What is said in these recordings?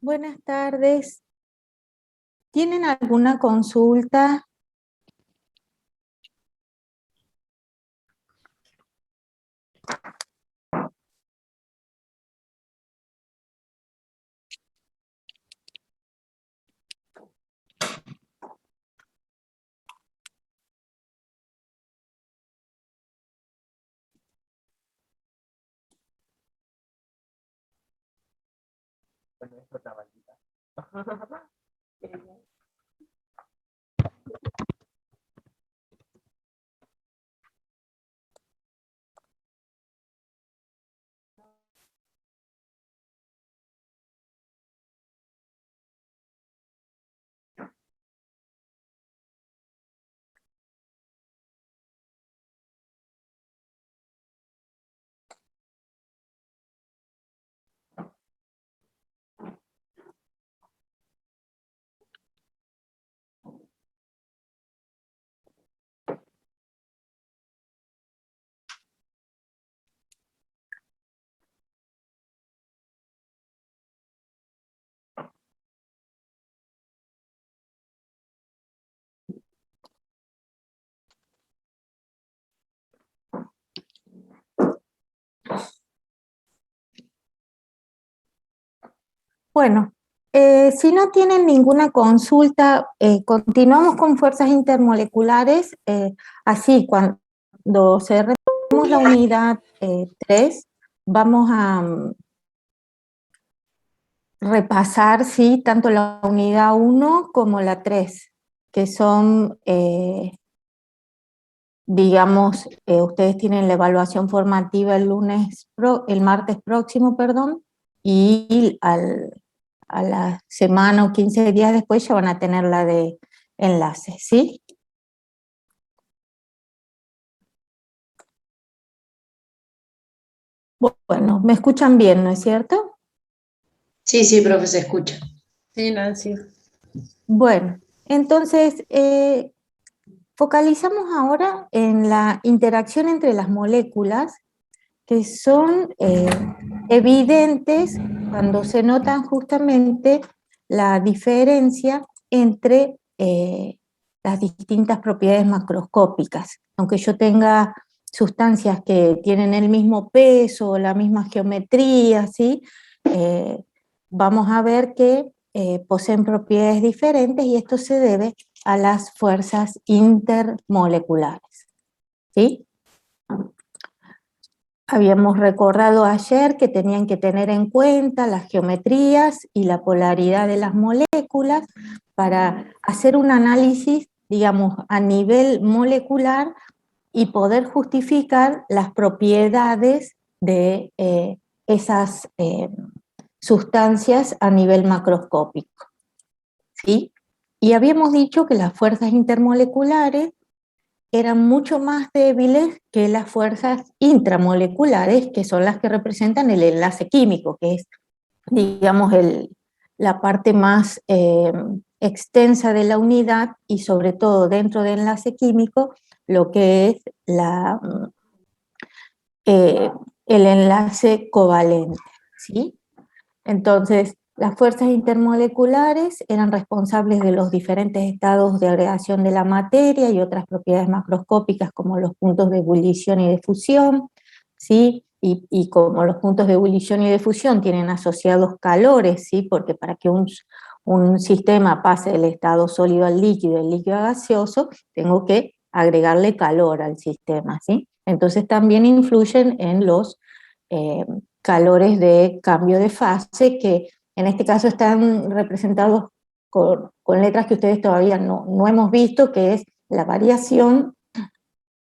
Buenas tardes. ¿Tienen alguna consulta? Bueno, si no tienen ninguna consulta, continuamos con fuerzas intermoleculares. Así, cuando cerremos la unidad 3, vamos a repasar, sí, tanto la unidad 1 como la 3, que son, digamos, ustedes tienen la evaluación formativa el martes próximo, perdón, y a la semana o 15 días después ya van a tener la de enlaces, ¿sí? Bueno, me escuchan bien, ¿no es cierto? Sí, sí, profe, se escucha. Sí, Nancy. Bueno, entonces, focalizamos ahora en la interacción entre las moléculas, que son evidentes cuando se notan justamente la diferencia entre las distintas propiedades macroscópicas. Aunque yo tenga sustancias que tienen el mismo peso o la misma geometría, ¿sí? Eh, Vamos a ver que poseen propiedades diferentes, y esto se debe a las fuerzas intermoleculares, ¿sí? Habíamos recordado ayer que tenían que tener en cuenta las geometrías y la polaridad de las moléculas para hacer un análisis, digamos, a nivel molecular y poder justificar las propiedades de esas sustancias a nivel macroscópico, ¿sí? Y habíamos dicho que las fuerzas intermoleculares eran mucho más débiles que las fuerzas intramoleculares, que son las que representan el enlace químico, que es, digamos, la parte más extensa de la unidad, y sobre todo dentro del enlace químico, lo que es eh, el enlace covalente, ¿sí? Entonces, las fuerzas intermoleculares eran responsables de los diferentes estados de agregación de la materia y otras propiedades macroscópicas, como los puntos de ebullición y de fusión, ¿sí? Y como los puntos de ebullición y de fusión tienen asociados calores, ¿sí? Porque para que un sistema pase del estado sólido al líquido, del líquido a gaseoso, tengo que agregarle calor al sistema, ¿sí? Entonces también influyen en los eh, calores de cambio de fase, que en este caso están representados con letras que ustedes todavía no hemos visto, que es la variación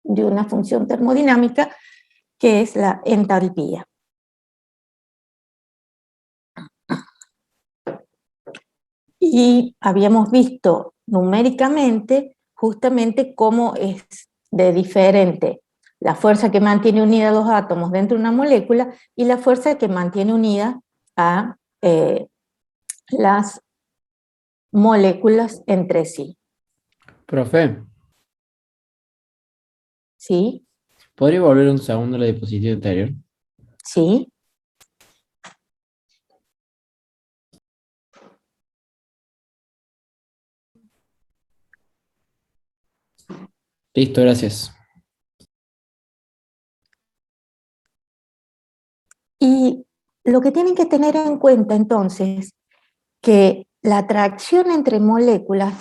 de una función termodinámica, que es la entalpía. Y habíamos visto numéricamente justamente cómo es de diferente la fuerza que mantiene unida a dos átomos dentro de una molécula y la fuerza que mantiene unida a las moléculas entre sí, Profe, ¿sí? ¿podría volver un segundo a la diapositiva anterior? ¿Sí? Listo, gracias. Y lo que tienen que tener en cuenta entonces, que la atracción entre moléculas,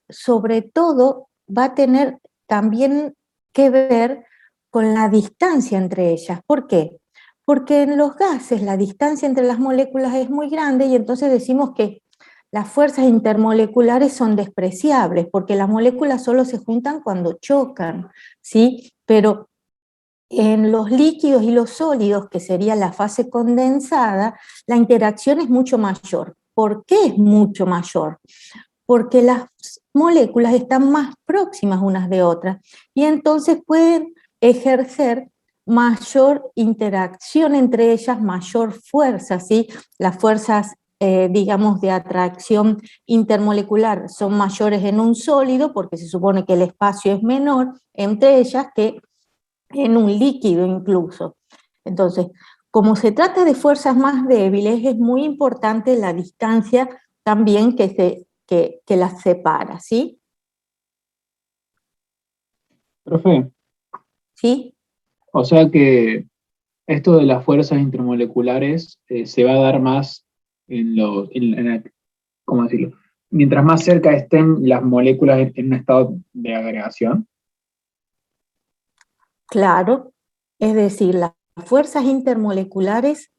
sobre todo, va a tener también que ver con la distancia entre ellas. ¿Por qué? Porque en los gases la distancia entre las moléculas es muy grande y entonces decimos que las fuerzas intermoleculares son despreciables, porque las moléculas solo se juntan cuando chocan, ¿sí? Pero en los líquidos y los sólidos, que sería la fase condensada, la interacción es mucho mayor. ¿Por qué es mucho mayor? Porque las moléculas están más próximas unas de otras y entonces pueden ejercer mayor interacción entre ellas, mayor fuerza, ¿sí? Las fuerzas, digamos, de atracción intermolecular son mayores en un sólido porque se supone que el espacio es menor entre ellas que en un líquido incluso. Entonces, como se trata de fuerzas más débiles, es muy importante la distancia también que las separa, ¿sí? Profe, ¿Sí? o sea que esto de las fuerzas intermoleculares se va a dar más ¿cómo decirlo? Mientras más cerca estén las moléculas en un estado de agregación. Claro. Es decir, las fuerzas intermoleculares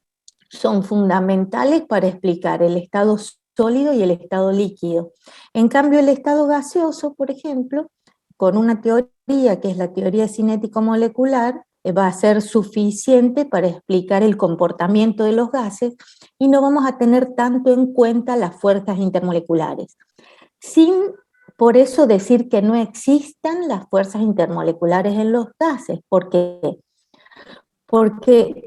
son fundamentales para explicar el estado sólido y el estado líquido. En cambio, el estado gaseoso, por ejemplo, con una teoría que es la teoría cinético-molecular, va a ser suficiente para explicar el comportamiento de los gases y no vamos a tener tanto en cuenta las fuerzas intermoleculares. Sin por eso decir que no existan las fuerzas intermoleculares en los gases, porque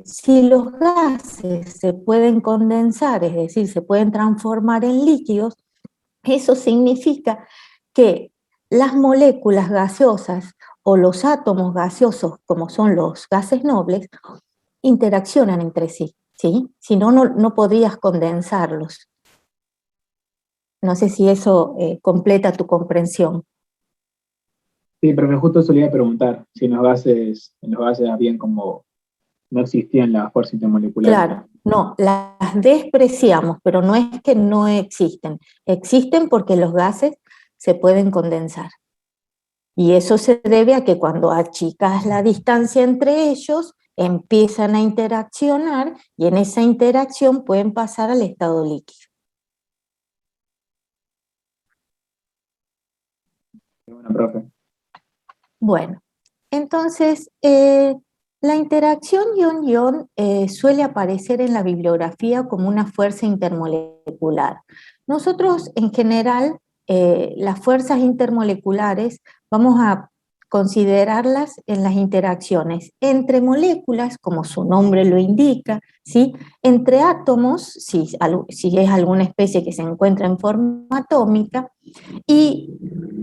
si los gases se pueden condensar, es decir, se pueden transformar en líquidos, eso significa que las moléculas gaseosas o los átomos gaseosos, como son los gases nobles, interaccionan entre sí, ¿sí? Si no, no podrías condensarlos. No sé si eso completa tu comprensión. Sí, pero justo eso le iba a preguntar, si en los gases bien como no existían las fuerzas intermoleculares. Claro, no, las despreciamos, pero no es que no existen. Existen porque los gases se pueden condensar. Y eso se debe a que cuando achicas la distancia entre ellos, empiezan a interaccionar y en esa interacción pueden pasar al estado líquido. Qué bueno, profe. Bueno, entonces la interacción ion-ion suele aparecer en la bibliografía como una fuerza intermolecular. Nosotros en general las fuerzas intermoleculares vamos a considerarlas en las interacciones entre moléculas, como su nombre lo indica, ¿sí? Entre átomos, si es alguna especie que se encuentra en forma atómica, y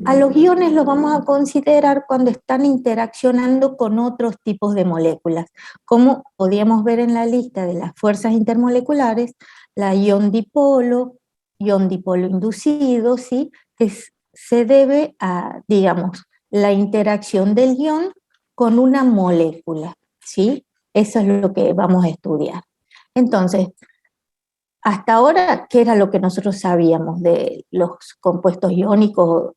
a los iones los vamos a considerar cuando están interaccionando con otros tipos de moléculas, como podíamos ver en la lista de las fuerzas intermoleculares, la ion dipolo inducido, ¿sí? Que se debe a, digamos, la interacción del ion con una molécula, ¿sí? Eso es lo que vamos a estudiar. Entonces, hasta ahora, ¿qué era lo que nosotros sabíamos de los compuestos iónicos?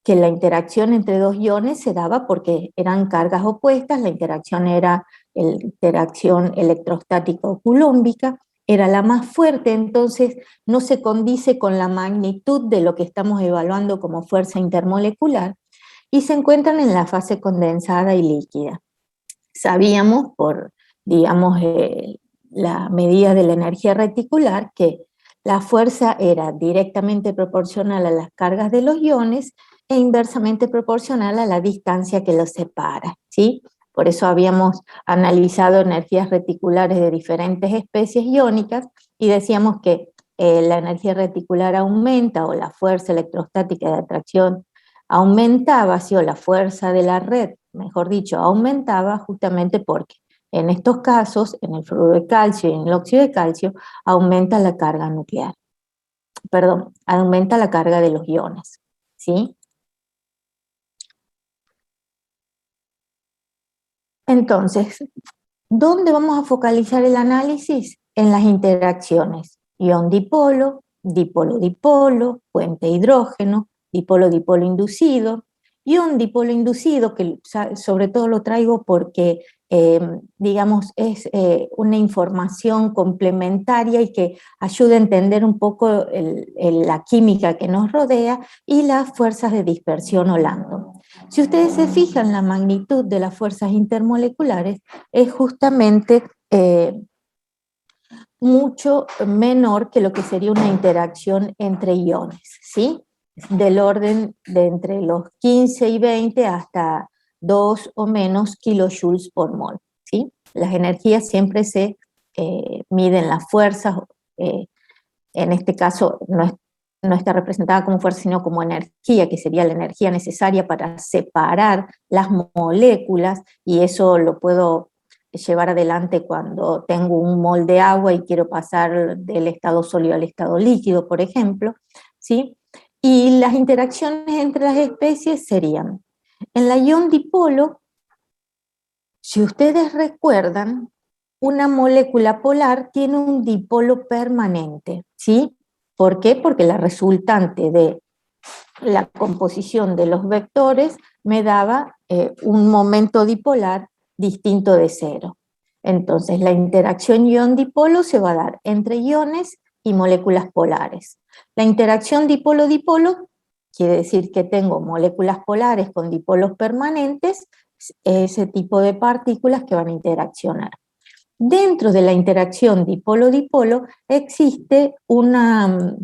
Que la interacción entre dos iones se daba porque eran cargas opuestas, la interacción era la interacción electrostático-culómbica, era la más fuerte, entonces no se condice con la magnitud de lo que estamos evaluando como fuerza intermolecular, y se encuentran en la fase condensada y líquida. Sabíamos por, digamos, la medida de la energía reticular que la fuerza era directamente proporcional a las cargas de los iones e inversamente proporcional a la distancia que los separa, ¿sí? Por eso habíamos analizado energías reticulares de diferentes especies iónicas y decíamos que la energía reticular aumenta o la fuerza electrostática de atracción aumentaba, ¿sí? O la fuerza de la red, mejor dicho, aumentaba justamente porque en estos casos, en el fluoruro de calcio y en el óxido de calcio, aumenta la carga nuclear. Perdón, aumenta la carga de los iones, ¿sí? Entonces, ¿dónde vamos a focalizar el análisis? En las interacciones. Ion-dipolo, dipolo-dipolo, puente hidrógeno, dipolo-dipolo inducido. Ion-dipolo inducido, que sobre todo lo traigo porque, digamos, es una información complementaria y que ayuda a entender un poco la química que nos rodea y las fuerzas de dispersión o Landon. Si ustedes se fijan, la magnitud de las fuerzas intermoleculares es justamente mucho menor que lo que sería una interacción entre iones, ¿sí? Del orden de entre los 15 y 20 hasta 2 o menos kilojoules por mol, ¿sí? Las energías siempre se miden las fuerzas, en este caso no está representada como fuerza, sino como energía, que sería la energía necesaria para separar las moléculas, y eso lo puedo llevar adelante cuando tengo un mol de agua y quiero pasar del estado sólido al estado líquido, por ejemplo, ¿sí? Y las interacciones entre las especies serían, en la ion dipolo, si ustedes recuerdan, una molécula polar tiene un dipolo permanente, ¿sí? ¿Por qué? Porque la resultante de la composición de los vectores me daba un momento dipolar distinto de cero. Entonces, la interacción ion-dipolo se va a dar entre iones y moléculas polares. La interacción dipolo-dipolo quiere decir que tengo moléculas polares con dipolos permanentes, ese tipo de partículas que van a interaccionar. Dentro de la interacción dipolo-dipolo existe una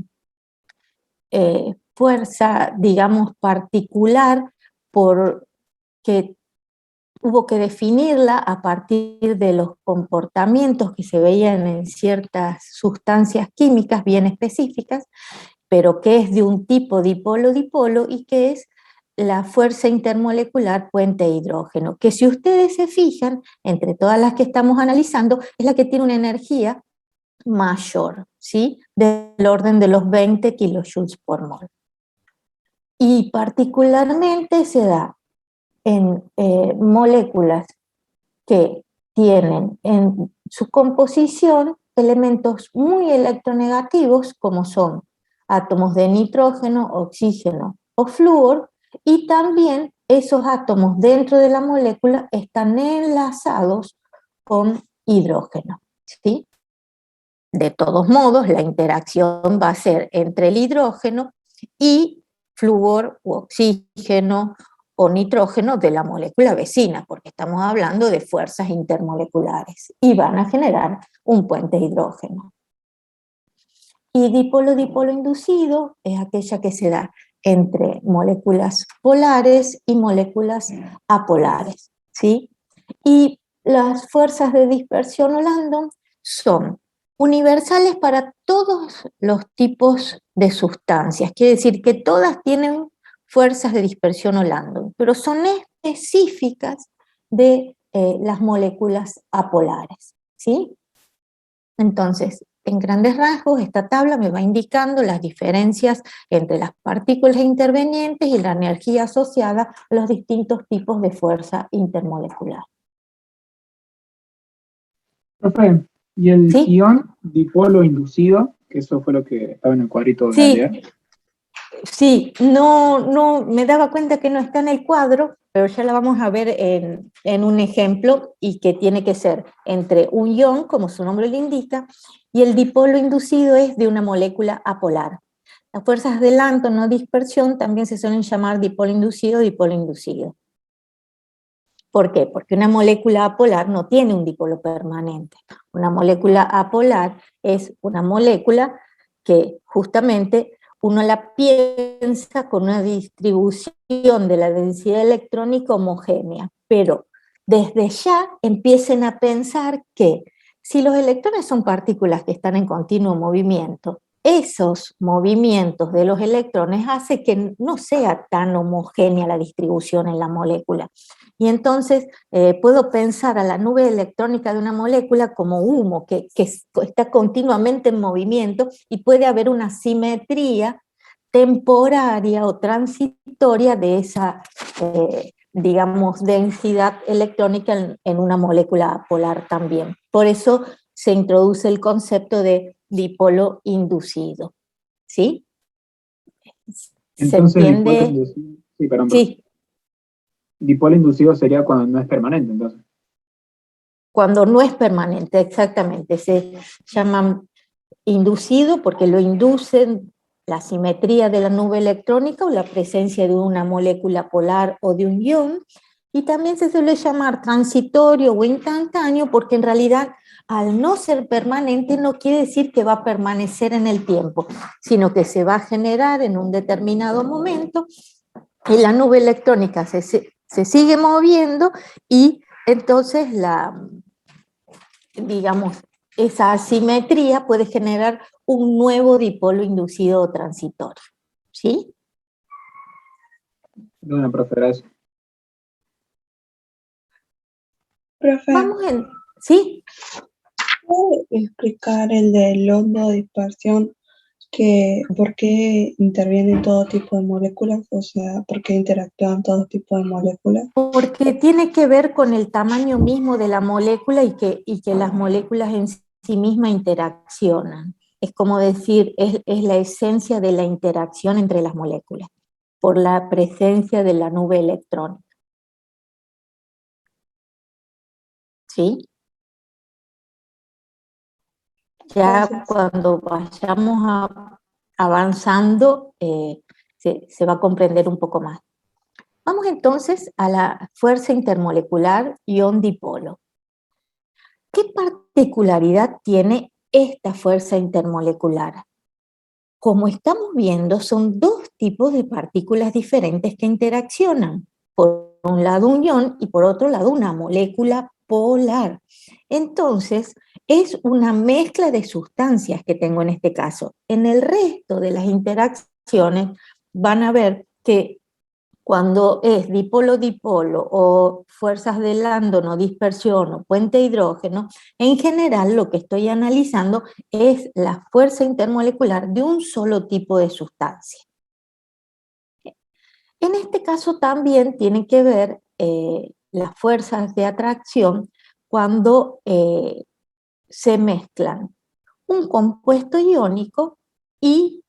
fuerza, digamos, particular, porque hubo que definirla a partir de los comportamientos que se veían en ciertas sustancias químicas bien específicas, pero que es de un tipo dipolo-dipolo y que es la fuerza intermolecular puente hidrógeno, que si ustedes se fijan, entre todas las que estamos analizando, es la que tiene una energía mayor, ¿sí? Del orden de los 20 kilojoules por mol. Y particularmente se da en moléculas que tienen en su composición elementos muy electronegativos, como son átomos de nitrógeno, oxígeno o flúor, y también esos átomos dentro de la molécula están enlazados con hidrógeno, ¿sí? De todos modos, la interacción va a ser entre el hidrógeno y flúor u oxígeno o nitrógeno de la molécula vecina, porque estamos hablando de fuerzas intermoleculares, y van a generar un puente hidrógeno. Y dipolo-dipolo inducido es aquella que se da entre moléculas polares y moléculas apolares, ¿sí? Y las fuerzas de dispersión o Landon son universales para todos los tipos de sustancias, quiere decir que todas tienen fuerzas de dispersión o Landon, pero son específicas de las moléculas apolares, ¿sí? Entonces, en grandes rasgos, esta tabla me va indicando las diferencias entre las partículas intervenientes y la energía asociada a los distintos tipos de fuerza intermolecular. Profe, ¿y el ¿Sí? ion dipolo inducido? Que eso fue lo que estaba en el cuadrito de Sí. ayer. Sí, no, me daba cuenta que no está en el cuadro, pero ya la vamos a ver en un ejemplo, y que tiene que ser entre un ion, como su nombre lo indica, y el dipolo inducido es de una molécula apolar. Las fuerzas de Landon o dispersión también se suelen llamar dipolo inducido o dipolo inducido. ¿Por qué? Porque una molécula apolar no tiene un dipolo permanente. Una molécula apolar es una molécula que justamente uno la piensa con una distribución de la densidad electrónica homogénea, pero desde ya empiecen a pensar que si los electrones son partículas que están en continuo movimiento, esos movimientos de los electrones hace que no sea tan homogénea la distribución en la molécula. Y entonces puedo pensar a la nube electrónica de una molécula como humo, que está continuamente en movimiento, y puede haber una simetría temporaria o transitoria de esa digamos, densidad electrónica en una molécula polar también. Por eso se introduce el concepto de dipolo inducido, ¿sí? ¿Se Entonces, dipolo entiende? inducido, sí, perdón, perdón. Sí, Dipolo inducido sería cuando no es permanente, entonces. cuando no es permanente, exactamente. Se llaman inducido porque lo inducen la simetría de la nube electrónica o la presencia de una molécula polar o de un ion, y también se suele llamar transitorio o instantáneo porque en realidad al no ser permanente no quiere decir que va a permanecer en el tiempo, sino que se va a generar en un determinado momento y la nube electrónica se sigue moviendo y entonces digamos, esa asimetría puede generar un nuevo dipolo inducido o transitorio, ¿sí? Bueno, profe, gracias. Profe, Vamos en, ¿sí? ¿puede explicar el de Londo dispersión, que por qué intervienen todo tipo de moléculas? O sea, ¿por qué interactúan todo tipo de moléculas? Porque tiene que ver con el tamaño mismo de la molécula y que las moléculas en sí mismas interaccionan. Es como decir, es la esencia de la interacción entre las moléculas, por la presencia de la nube electrónica, ¿sí? Ya Gracias. cuando vayamos avanzando, se va a comprender un poco más. Vamos entonces a la fuerza intermolecular ion-dipolo. ¿Qué particularidad tiene esta fuerza intermolecular? Como estamos viendo, son dos tipos de partículas diferentes que interaccionan. Por un lado un ion y por otro lado una molécula polar. Entonces, es una mezcla de sustancias que tengo en este caso. En el resto de las interacciones van a ver que cuando es dipolo-dipolo o fuerzas de Landon dispersión o puente hidrógeno, en general lo que estoy analizando es la fuerza intermolecular de un solo tipo de sustancia. En este caso también tienen que ver las fuerzas de atracción cuando se mezclan un compuesto iónico y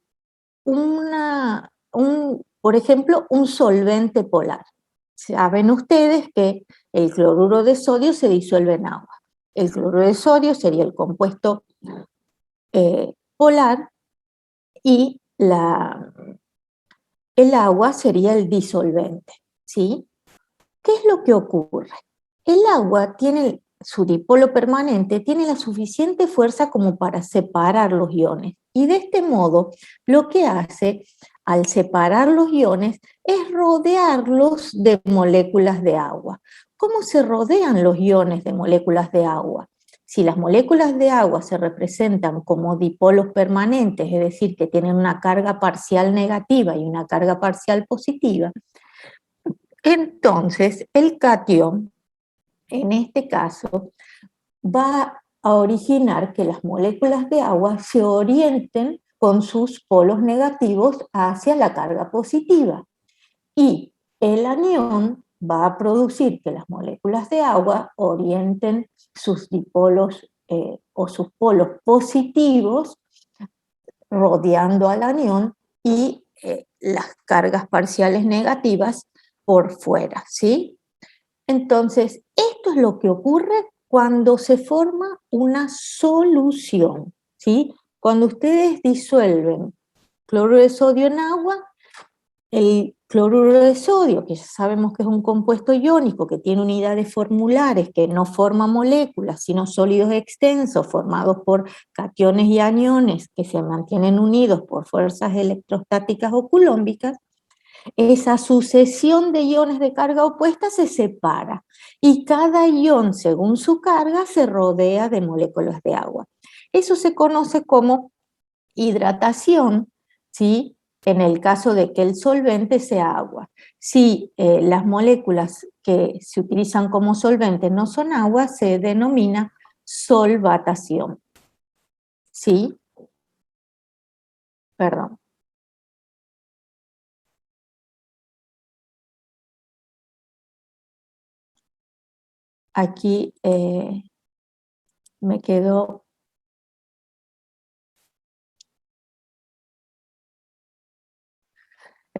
por ejemplo, un solvente polar. Saben ustedes que el cloruro de sodio se disuelve en agua. El cloruro de sodio sería el compuesto polar y el agua sería el disolvente, ¿sí? ¿Qué es lo que ocurre? El agua tiene su dipolo permanente, tiene la suficiente fuerza como para separar los iones. Y de este modo, lo que hace al separar los iones es rodearlos de moléculas de agua. ¿Cómo se rodean los iones de moléculas de agua? Si las moléculas de agua se representan como dipolos permanentes, es decir, que tienen una carga parcial negativa y una carga parcial positiva, entonces el catión, en este caso, va a originar que las moléculas de agua se orienten con sus polos negativos hacia la carga positiva. Y el anión va a producir que las moléculas de agua orienten sus dipolos o sus polos positivos rodeando al anión y las cargas parciales negativas por fuera, ¿sí? Entonces, esto es lo que ocurre cuando se forma una solución, ¿sí? Cuando ustedes disuelven cloruro de sodio en agua, el cloruro de sodio, que ya sabemos que es un compuesto iónico que tiene unidades formulares, que no forma moléculas, sino sólidos extensos formados por cationes y aniones que se mantienen unidos por fuerzas electrostáticas o culómbicas, esa sucesión de iones de carga opuesta se separa y cada ion, según su carga, se rodea de moléculas de agua. Eso se conoce como hidratación, ¿sí? En el caso de que el solvente sea agua. Si las moléculas que se utilizan como solvente no son agua, se denomina solvatación. ¿Sí? Perdón. aquí me quedó...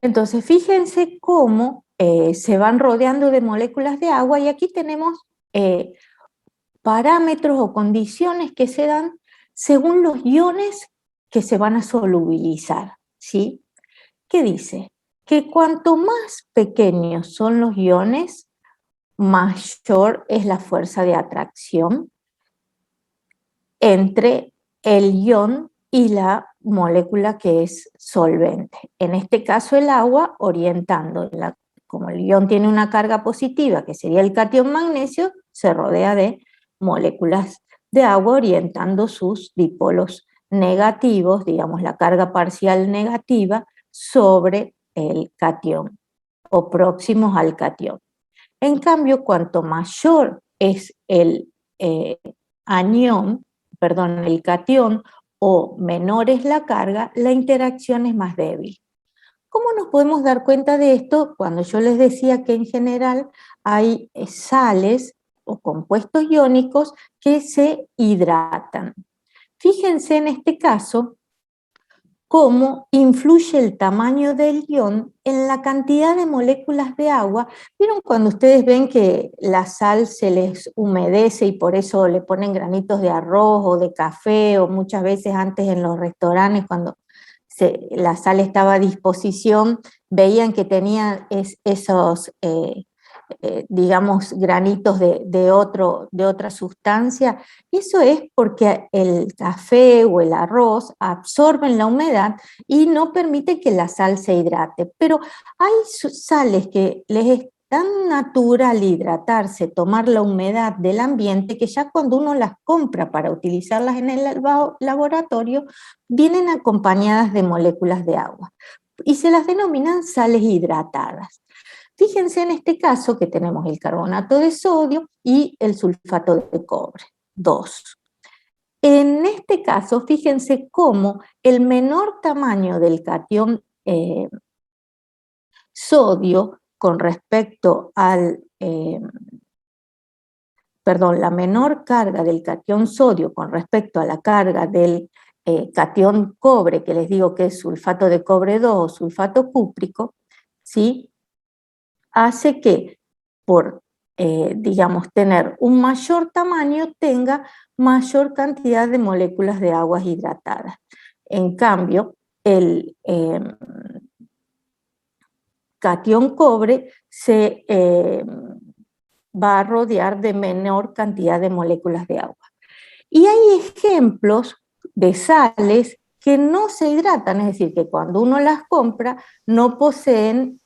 Entonces, fíjense cómo se van rodeando de moléculas de agua y aquí tenemos parámetros o condiciones que se dan según los iones que se van a solubilizar, ¿sí? ¿Qué dice? Que cuanto más pequeños son los iones, mayor es la fuerza de atracción entre el ion y la molécula que es solvente. En este caso el agua orientando, como el ion tiene una carga positiva, que sería el catión magnesio, se rodea de moléculas de agua orientando sus dipolos negativos, digamos la carga parcial negativa, sobre el catión o próximos al catión. En cambio, cuanto mayor es el anión, perdón, el catión, o menor es la carga, la interacción es más débil. ¿Cómo nos podemos dar cuenta de esto? Cuando yo les decía que en general hay sales o compuestos iónicos que se hidratan. Fíjense en este caso cómo influye el tamaño del ion en la cantidad de moléculas de agua. ¿Vieron cuando ustedes ven que la sal se les humedece y por eso le ponen granitos de arroz o de café, o muchas veces antes en los restaurantes cuando la sal estaba a disposición, veían que tenía esos, digamos, granitos de otra sustancia? Eso es porque el café o el arroz absorben la humedad y no permite que la sal se hidrate. Pero hay sales que les es tan natural hidratarse, tomar la humedad del ambiente, que ya cuando uno las compra para utilizarlas en el laboratorio, vienen acompañadas de moléculas de agua y se las denominan sales hidratadas. Fíjense en este caso que tenemos el carbonato de sodio y el sulfato de cobre, 2. En este caso, fíjense cómo el menor tamaño del catión sodio con respecto al, la menor carga del catión sodio con respecto a la carga del catión cobre, que les digo que es sulfato de cobre 2 o sulfato cúprico, ¿sí?, hace que por, digamos, tener un mayor tamaño tenga mayor cantidad de moléculas de aguas hidratadas. En cambio, el catión cobre se va a rodear de menor cantidad de moléculas de agua. Y hay ejemplos de sales que no se hidratan, es decir, que cuando uno las compra no poseen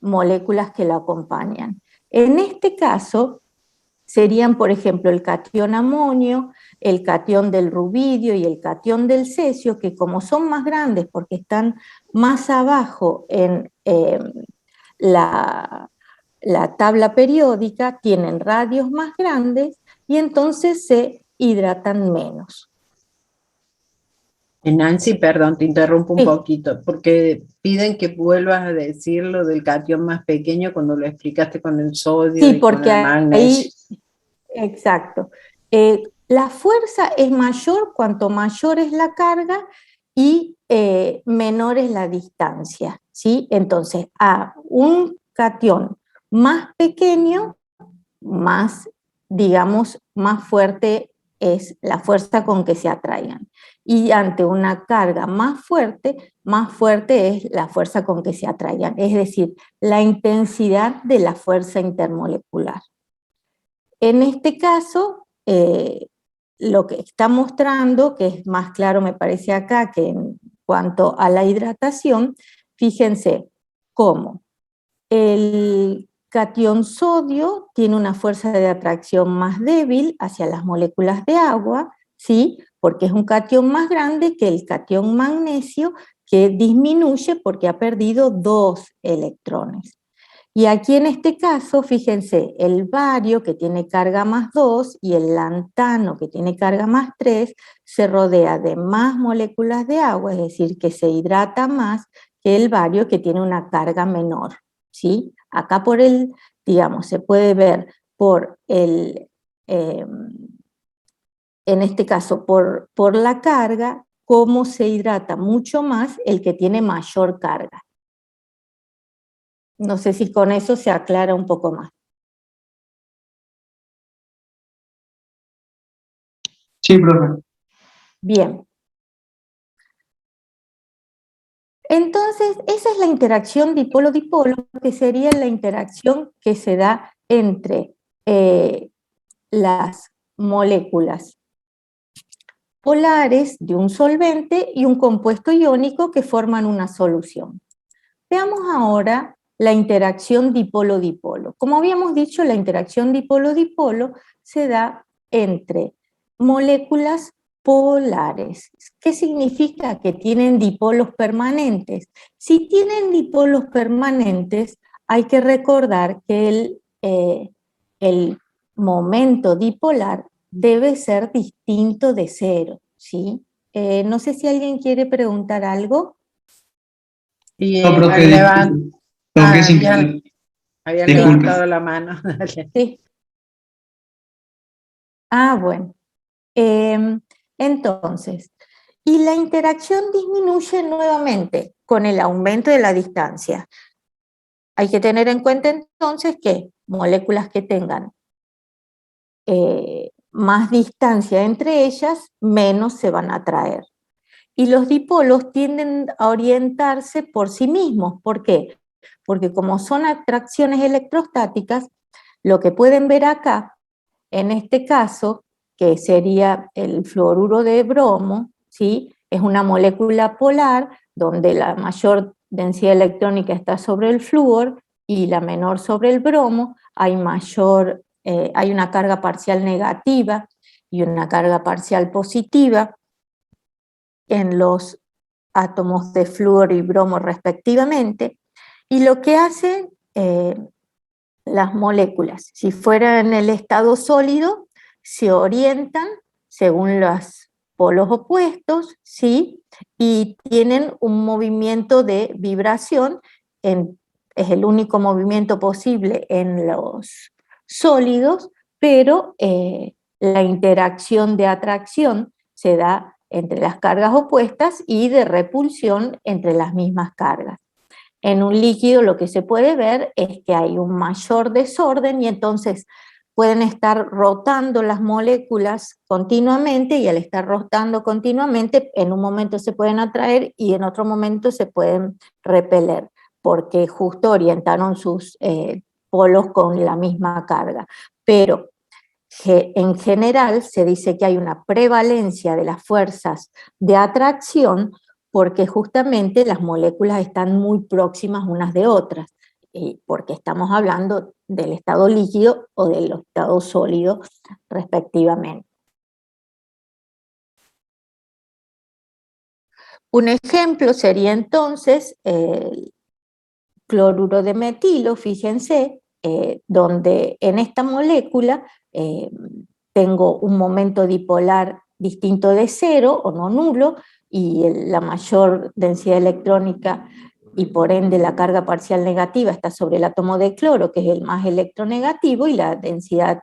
moléculas que la acompañan. En este caso serían, por ejemplo, el catión amonio, el catión del rubidio y el catión del cesio, que como son más grandes porque están más abajo en la tabla periódica, tienen radios más grandes y entonces se hidratan menos. Nancy, perdón, te interrumpo un Sí. poquito, porque piden que vuelvas a decir lo del catión más pequeño cuando lo explicaste con el sodio Sí, y con porque el magnesio. ahí, exacto. La fuerza es mayor cuanto mayor es la carga y menor es la distancia, ¿sí? Entonces, a un catión más pequeño, más, digamos, más fuerte es la fuerza con que se atraigan. Y ante una carga más fuerte es la fuerza con que se atraigan, es decir, la intensidad de la fuerza intermolecular. En este caso, lo que está mostrando, que es más claro me parece acá que en cuanto a la hidratación, fíjense cómo el catión sodio tiene una fuerza de atracción más débil hacia las moléculas de agua, ¿sí?, porque es un catión más grande que el catión magnesio, que disminuye porque ha perdido 2 electrones. Y aquí en este caso, fíjense, el bario, que tiene carga más 2, y el lantano, que tiene carga más 3, se rodea de más moléculas de agua, es decir, que se hidrata más que el bario, que tiene una carga menor, ¿sí? Acá por el, digamos, se puede ver por en este caso, por la carga, cómo se hidrata mucho más el que tiene mayor carga. No sé si con eso se aclara un poco más. Sí, profe. Bien. Entonces, esa es la interacción dipolo-dipolo, que sería la interacción que se da entre las moléculas polares de un solvente y un compuesto iónico que forman una solución. Veamos ahora la interacción dipolo-dipolo. Como habíamos dicho, la interacción dipolo-dipolo se da entre moléculas polares. ¿Qué significa? Que tienen dipolos permanentes. Si tienen dipolos permanentes, hay que recordar que el momento dipolar debe ser distinto de cero, ¿sí? No sé si alguien quiere preguntar algo. Y No, profe, disculpe. Toqué sin querer. habían Disculpe. levantado la mano. Dale. Sí. Bueno. Entonces, y la interacción disminuye nuevamente con el aumento de la distancia. Hay que tener en cuenta entonces que moléculas que tengan más distancia entre ellas, menos se van a atraer. Y los dipolos tienden a orientarse por sí mismos. ¿Por qué? Porque como son atracciones electrostáticas, lo que pueden ver acá, en este caso, que sería el fluoruro de bromo, ¿sí? Es una molécula polar donde la mayor densidad electrónica está sobre el flúor y la menor sobre el bromo. Hay una carga parcial negativa y una carga parcial positiva en los átomos de flúor y bromo respectivamente, y lo que hacen las moléculas, si fueran en el estado sólido, se orientan según los polos opuestos, ¿sí? Y tienen un movimiento de vibración, es el único movimiento posible en los sólidos, pero la interacción de atracción se da entre las cargas opuestas y de repulsión entre las mismas cargas. En un líquido lo que se puede ver es que hay un mayor desorden y entonces pueden estar rotando las moléculas continuamente, y al estar rotando continuamente, en un momento se pueden atraer y en otro momento se pueden repeler, porque justo orientaron sus polos con la misma carga. Pero en general se dice que hay una prevalencia de las fuerzas de atracción porque justamente las moléculas están muy próximas unas de otras, porque estamos hablando del estado líquido o del estado sólido respectivamente. Un ejemplo sería entonces el cloruro de metilo, fíjense, donde en esta molécula tengo un momento dipolar distinto de cero o no nulo, y la mayor densidad electrónica y por ende la carga parcial negativa está sobre el átomo de cloro, que es el más electronegativo, y la densidad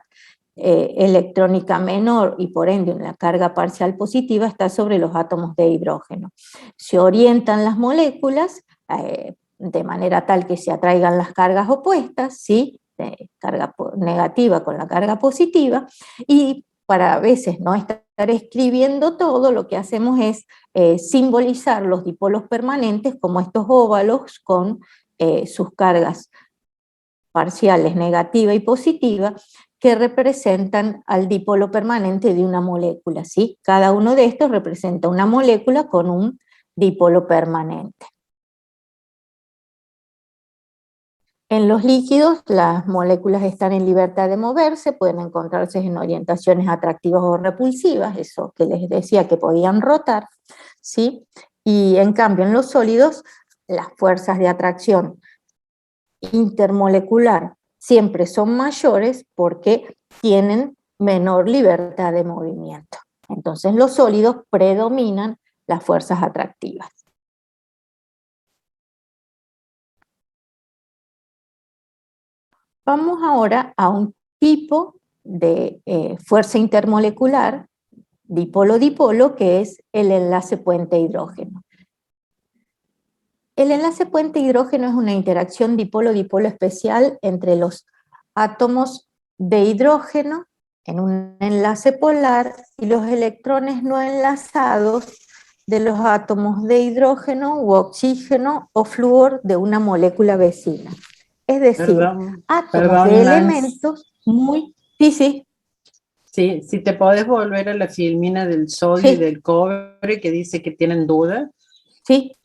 electrónica menor y por ende la carga parcial positiva está sobre los átomos de hidrógeno. Se orientan las moléculas de manera tal que se atraigan las cargas opuestas, ¿sí? Carga negativa con la carga positiva, y para a veces no estar escribiendo todo, lo que hacemos es simbolizar los dipolos permanentes como estos óvalos con sus cargas parciales negativa y positiva, que representan al dipolo permanente de una molécula, ¿sí? Cada uno de estos representa una molécula con un dipolo permanente. En los líquidos, las moléculas están en libertad de moverse, pueden encontrarse en orientaciones atractivas o repulsivas, eso que les decía que podían rotar, ¿sí? Y en cambio en los sólidos, las fuerzas de atracción intermolecular siempre son mayores porque tienen menor libertad de movimiento. Entonces los sólidos predominan las fuerzas atractivas. Vamos ahora a un tipo de fuerza intermolecular, dipolo-dipolo, que es el enlace puente-hidrógeno. El enlace puente-hidrógeno es una interacción dipolo-dipolo especial entre los átomos de hidrógeno en un enlace polar y los electrones no enlazados de los átomos de hidrógeno u oxígeno o flúor de una molécula vecina. Es decir, átomos de elementos muy... Sí. Sí, si te podés volver a la filmina del sodio y del cobre que dice que tienen duda. Sí.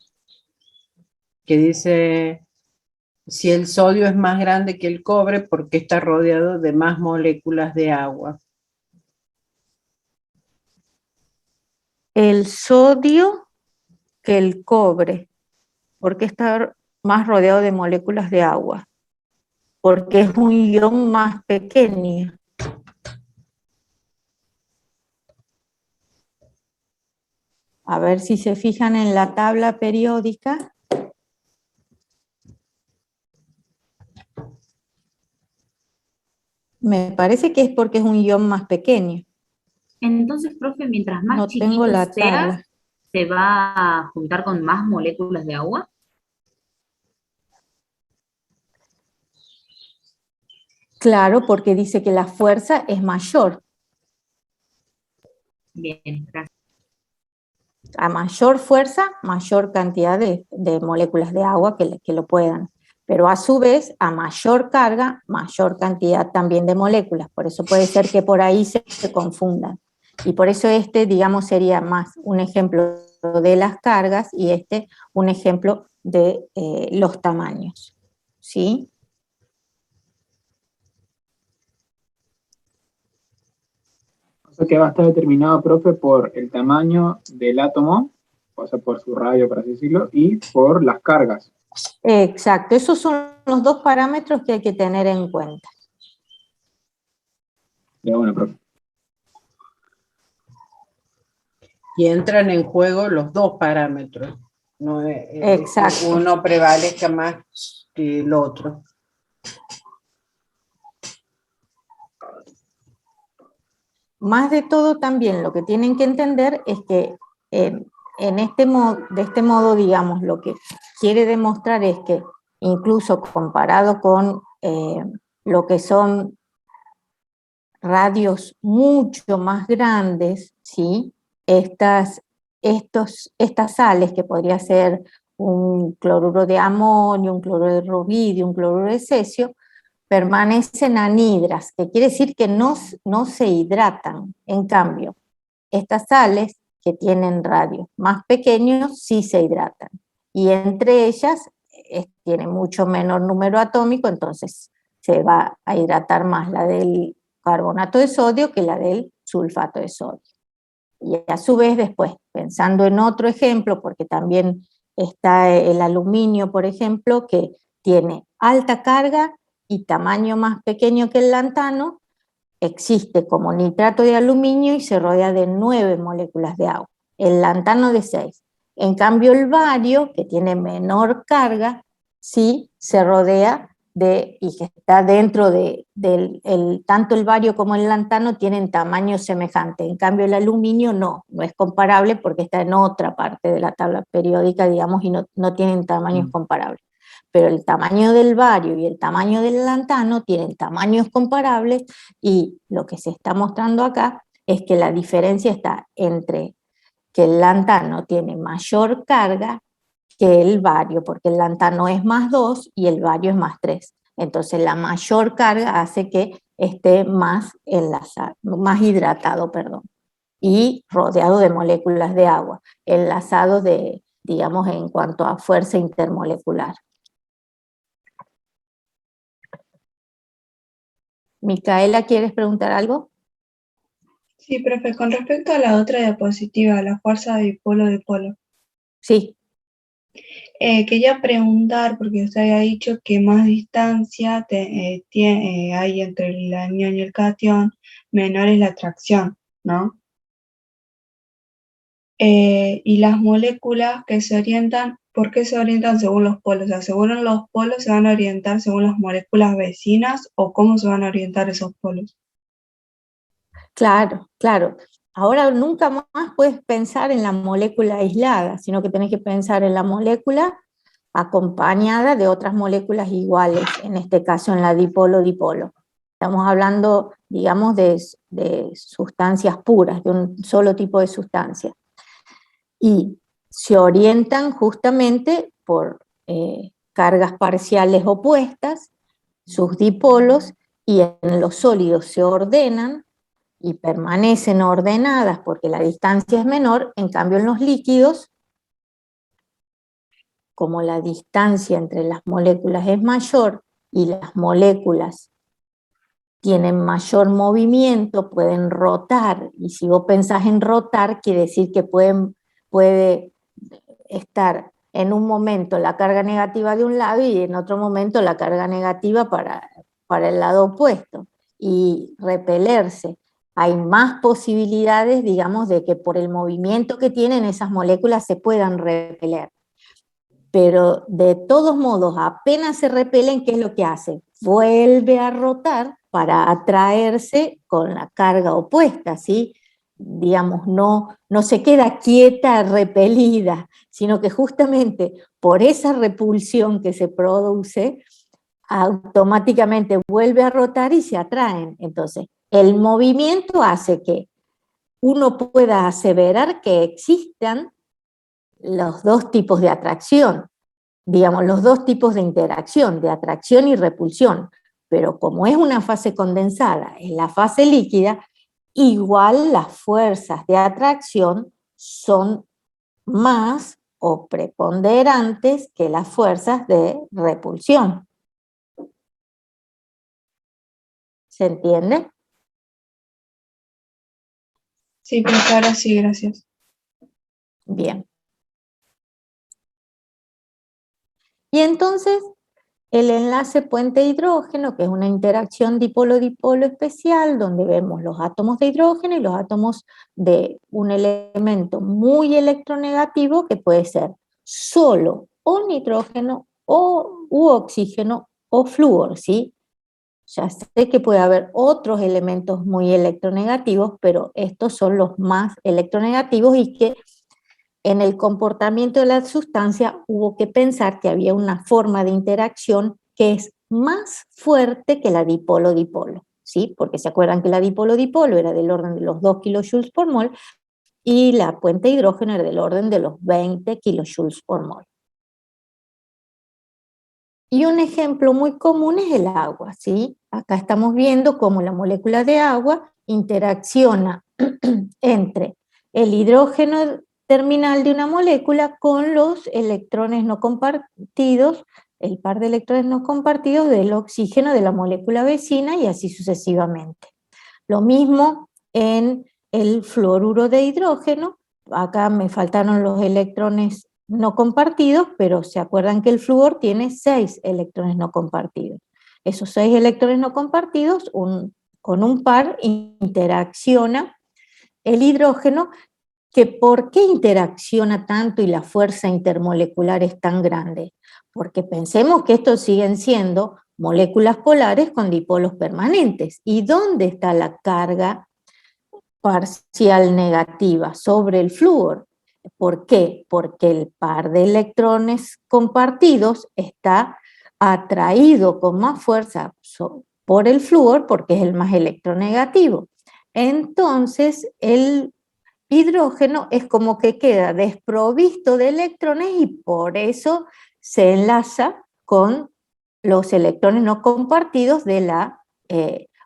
Que dice, si el sodio es más grande que el cobre, ¿por qué está rodeado de más moléculas de agua? El sodio que el cobre, ¿por qué está más rodeado de moléculas de agua? Porque es un ion más pequeño. A ver si se fijan en la tabla periódica. Me parece que es porque es un ion más pequeño. Entonces, profe, mientras más No chiquito tengo la sea, tabla. ¿se va a juntar con más moléculas de agua? Claro, porque dice que la fuerza es mayor. Bien, gracias. A mayor fuerza, mayor cantidad de moléculas de agua que lo puedan. Pero a su vez, a mayor carga, mayor cantidad también de moléculas. Por eso puede ser que por ahí se confundan. Y por eso digamos, sería más un ejemplo de las cargas y un ejemplo de los tamaños. ¿Sí? O sea que va a estar determinado, profe, por el tamaño del átomo, o sea, por su radio, por así decirlo, y por las cargas. Exacto, esos son los dos parámetros que hay que tener en cuenta. Ya, bueno, profe. Y entran en juego los dos parámetros. No Exacto. uno prevalezca más que el otro. Más de todo también lo que tienen que entender es que de este modo, digamos, lo que quiere demostrar es que incluso comparado con lo que son radios mucho más grandes, ¿sí? Estas sales, que podría ser un cloruro de amonio, un cloruro de rubidio, un cloruro de cesio, permanecen anhidras, que quiere decir que no se hidratan. En cambio, estas sales que tienen radios más pequeños sí se hidratan. Y entre ellas tiene mucho menor número atómico, entonces se va a hidratar más la del carbonato de sodio que la del sulfato de sodio. Y a su vez después, pensando en otro ejemplo, porque también está el aluminio, por ejemplo, que tiene alta carga y tamaño más pequeño que el lantano, existe como nitrato de aluminio y se rodea de 9 moléculas de agua, el lantano de 6. En cambio el bario, que tiene menor carga, sí se rodea y que está dentro tanto el bario como el lantano tienen tamaño semejante. En cambio el aluminio no es comparable porque está en otra parte de la tabla periódica, digamos, y no tienen tamaños comparables. Pero el tamaño del bario y el tamaño del lantano tienen tamaños comparables, y lo que se está mostrando acá es que la diferencia está entre que el lantano tiene mayor carga que el bario, porque el lantano es más 2 y el bario es más 3. Entonces la mayor carga hace que esté más enlazado, más hidratado, y rodeado de moléculas de agua, enlazado digamos, en cuanto a fuerza intermolecular. Micaela, ¿quieres preguntar algo? Sí, profe, con respecto a la otra diapositiva, la fuerza de dipolo-dipolo. Sí. Quería preguntar, porque usted había dicho que más distancia hay entre el anión y el catión, menor es la atracción, ¿no? Y las moléculas que se orientan ¿por qué se orientan según los polos? O sea, según los polos se van a orientar según las moléculas vecinas, o cómo se van a orientar esos polos. Claro, claro. Ahora nunca más puedes pensar en la molécula aislada, sino que tenés que pensar en la molécula acompañada de otras moléculas iguales, en este caso en la dipolo-dipolo. Estamos hablando, digamos, de sustancias puras, de un solo tipo de sustancia. Y se orientan justamente por cargas parciales opuestas, sus dipolos, y en los sólidos se ordenan y permanecen ordenadas porque la distancia es menor. En cambio en los líquidos, como la distancia entre las moléculas es mayor y las moléculas tienen mayor movimiento, pueden rotar, y si vos pensás en rotar, quiere decir que puede estar en un momento la carga negativa de un lado y en otro momento la carga negativa para el lado opuesto, y repelerse. Hay más posibilidades, digamos, de que por el movimiento que tienen esas moléculas se puedan repeler. Pero de todos modos, apenas se repelen, ¿qué es lo que hace? Vuelve a rotar para atraerse con la carga opuesta, ¿sí? Digamos, no se queda quieta, repelida, sino que justamente por esa repulsión que se produce, automáticamente vuelve a rotar y se atraen. Entonces, el movimiento hace que uno pueda aseverar que existan los dos tipos de atracción, digamos, los dos tipos de interacción, de atracción y repulsión, pero como es una fase condensada, en la fase líquida, igual las fuerzas de atracción son más o preponderantes que las fuerzas de repulsión. ¿Se entiende? Sí, pero ahora sí, gracias. Bien. Y entonces, el enlace puente-hidrógeno, que es una interacción dipolo-dipolo especial, donde vemos los átomos de hidrógeno y los átomos de un elemento muy electronegativo, que puede ser solo o nitrógeno u oxígeno o flúor, ¿sí? Ya sé que puede haber otros elementos muy electronegativos, pero estos son los más electronegativos, y que en el comportamiento de la sustancia hubo que pensar que había una forma de interacción que es más fuerte que la dipolo-dipolo, ¿sí? Porque se acuerdan que la dipolo-dipolo era del orden de los 2 kilojoules por mol y la puente hidrógeno era del orden de los 20 kilojoules por mol. Y un ejemplo muy común es el agua, ¿sí? Acá estamos viendo cómo la molécula de agua interacciona entre el hidrógeno terminal de una molécula con los electrones no compartidos, el par de electrones no compartidos del oxígeno de la molécula vecina, y así sucesivamente. Lo mismo en el fluoruro de hidrógeno. Acá me faltaron los electrones no compartidos, pero se acuerdan que el flúor tiene 6 electrones no compartidos. Esos 6 electrones no compartidos, con un par interacciona el hidrógeno, que ¿por qué interacciona tanto y la fuerza intermolecular es tan grande? Porque pensemos que estos siguen siendo moléculas polares con dipolos permanentes. ¿Y dónde está la carga parcial negativa? Sobre el flúor. ¿Por qué? Porque el par de electrones compartidos está atraído con más fuerza por el flúor, porque es el más electronegativo. Entonces, el hidrógeno es como que queda desprovisto de electrones y por eso se enlaza con los electrones no compartidos de la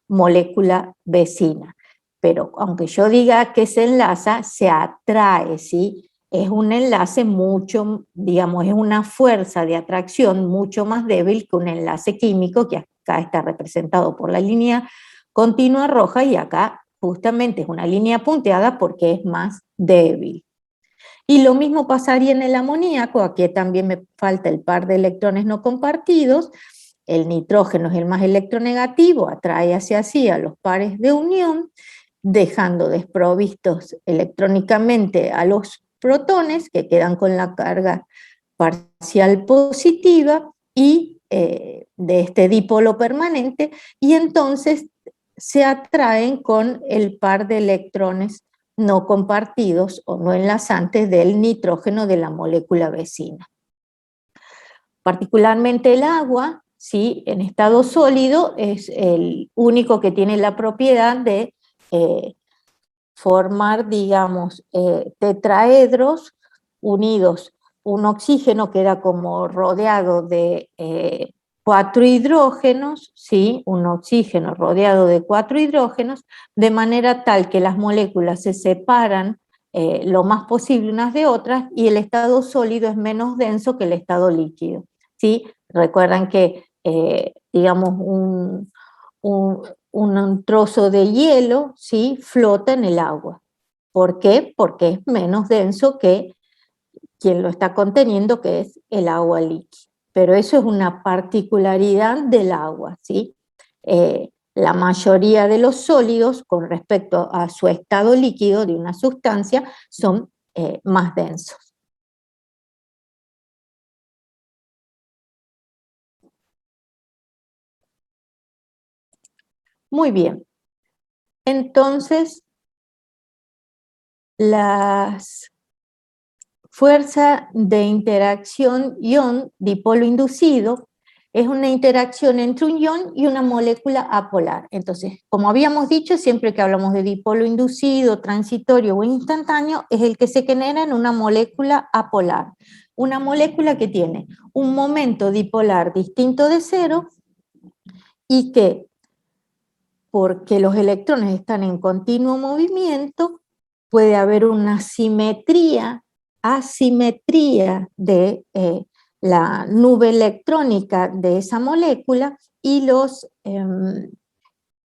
molécula vecina. Pero aunque yo diga que se enlaza, se atrae, ¿sí? Es un enlace mucho, digamos, es una fuerza de atracción mucho más débil que un enlace químico, que acá está representado por la línea continua roja, y acá justamente es una línea punteada porque es más débil. Y lo mismo pasaría en el amoníaco. Aquí también me falta el par de electrones no compartidos. El nitrógeno es el más electronegativo, atrae hacia sí a los pares de unión, dejando desprovistos electrónicamente a los protones, que quedan con la carga parcial positiva y de este dipolo permanente, y entonces se atraen con el par de electrones no compartidos o no enlazantes del nitrógeno de la molécula vecina. Particularmente el agua, ¿sí?, en estado sólido es el único que tiene la propiedad de formar, digamos, tetraedros unidos. Un oxígeno queda como rodeado de 4 hidrógenos, ¿sí?, un oxígeno rodeado de 4 hidrógenos, de manera tal que las moléculas se separan lo más posible unas de otras, y el estado sólido es menos denso que el estado líquido, ¿sí? Recuerdan que, digamos, un trozo de hielo, ¿sí?, flota en el agua. ¿Por qué? Porque es menos denso que quien lo está conteniendo, que es el agua líquida. Pero eso es una particularidad del agua, ¿sí? La mayoría de los sólidos, con respecto a su estado líquido de una sustancia, son más densos. Muy bien. Entonces, las fuerza de interacción ion-dipolo inducido es una interacción entre un ion y una molécula apolar. Entonces, como habíamos dicho, siempre que hablamos de dipolo inducido, transitorio o instantáneo, es el que se genera en una molécula apolar. Una molécula que tiene un momento dipolar distinto de cero y que, porque los electrones están en continuo movimiento, puede haber una asimetría de la nube electrónica de esa molécula, y los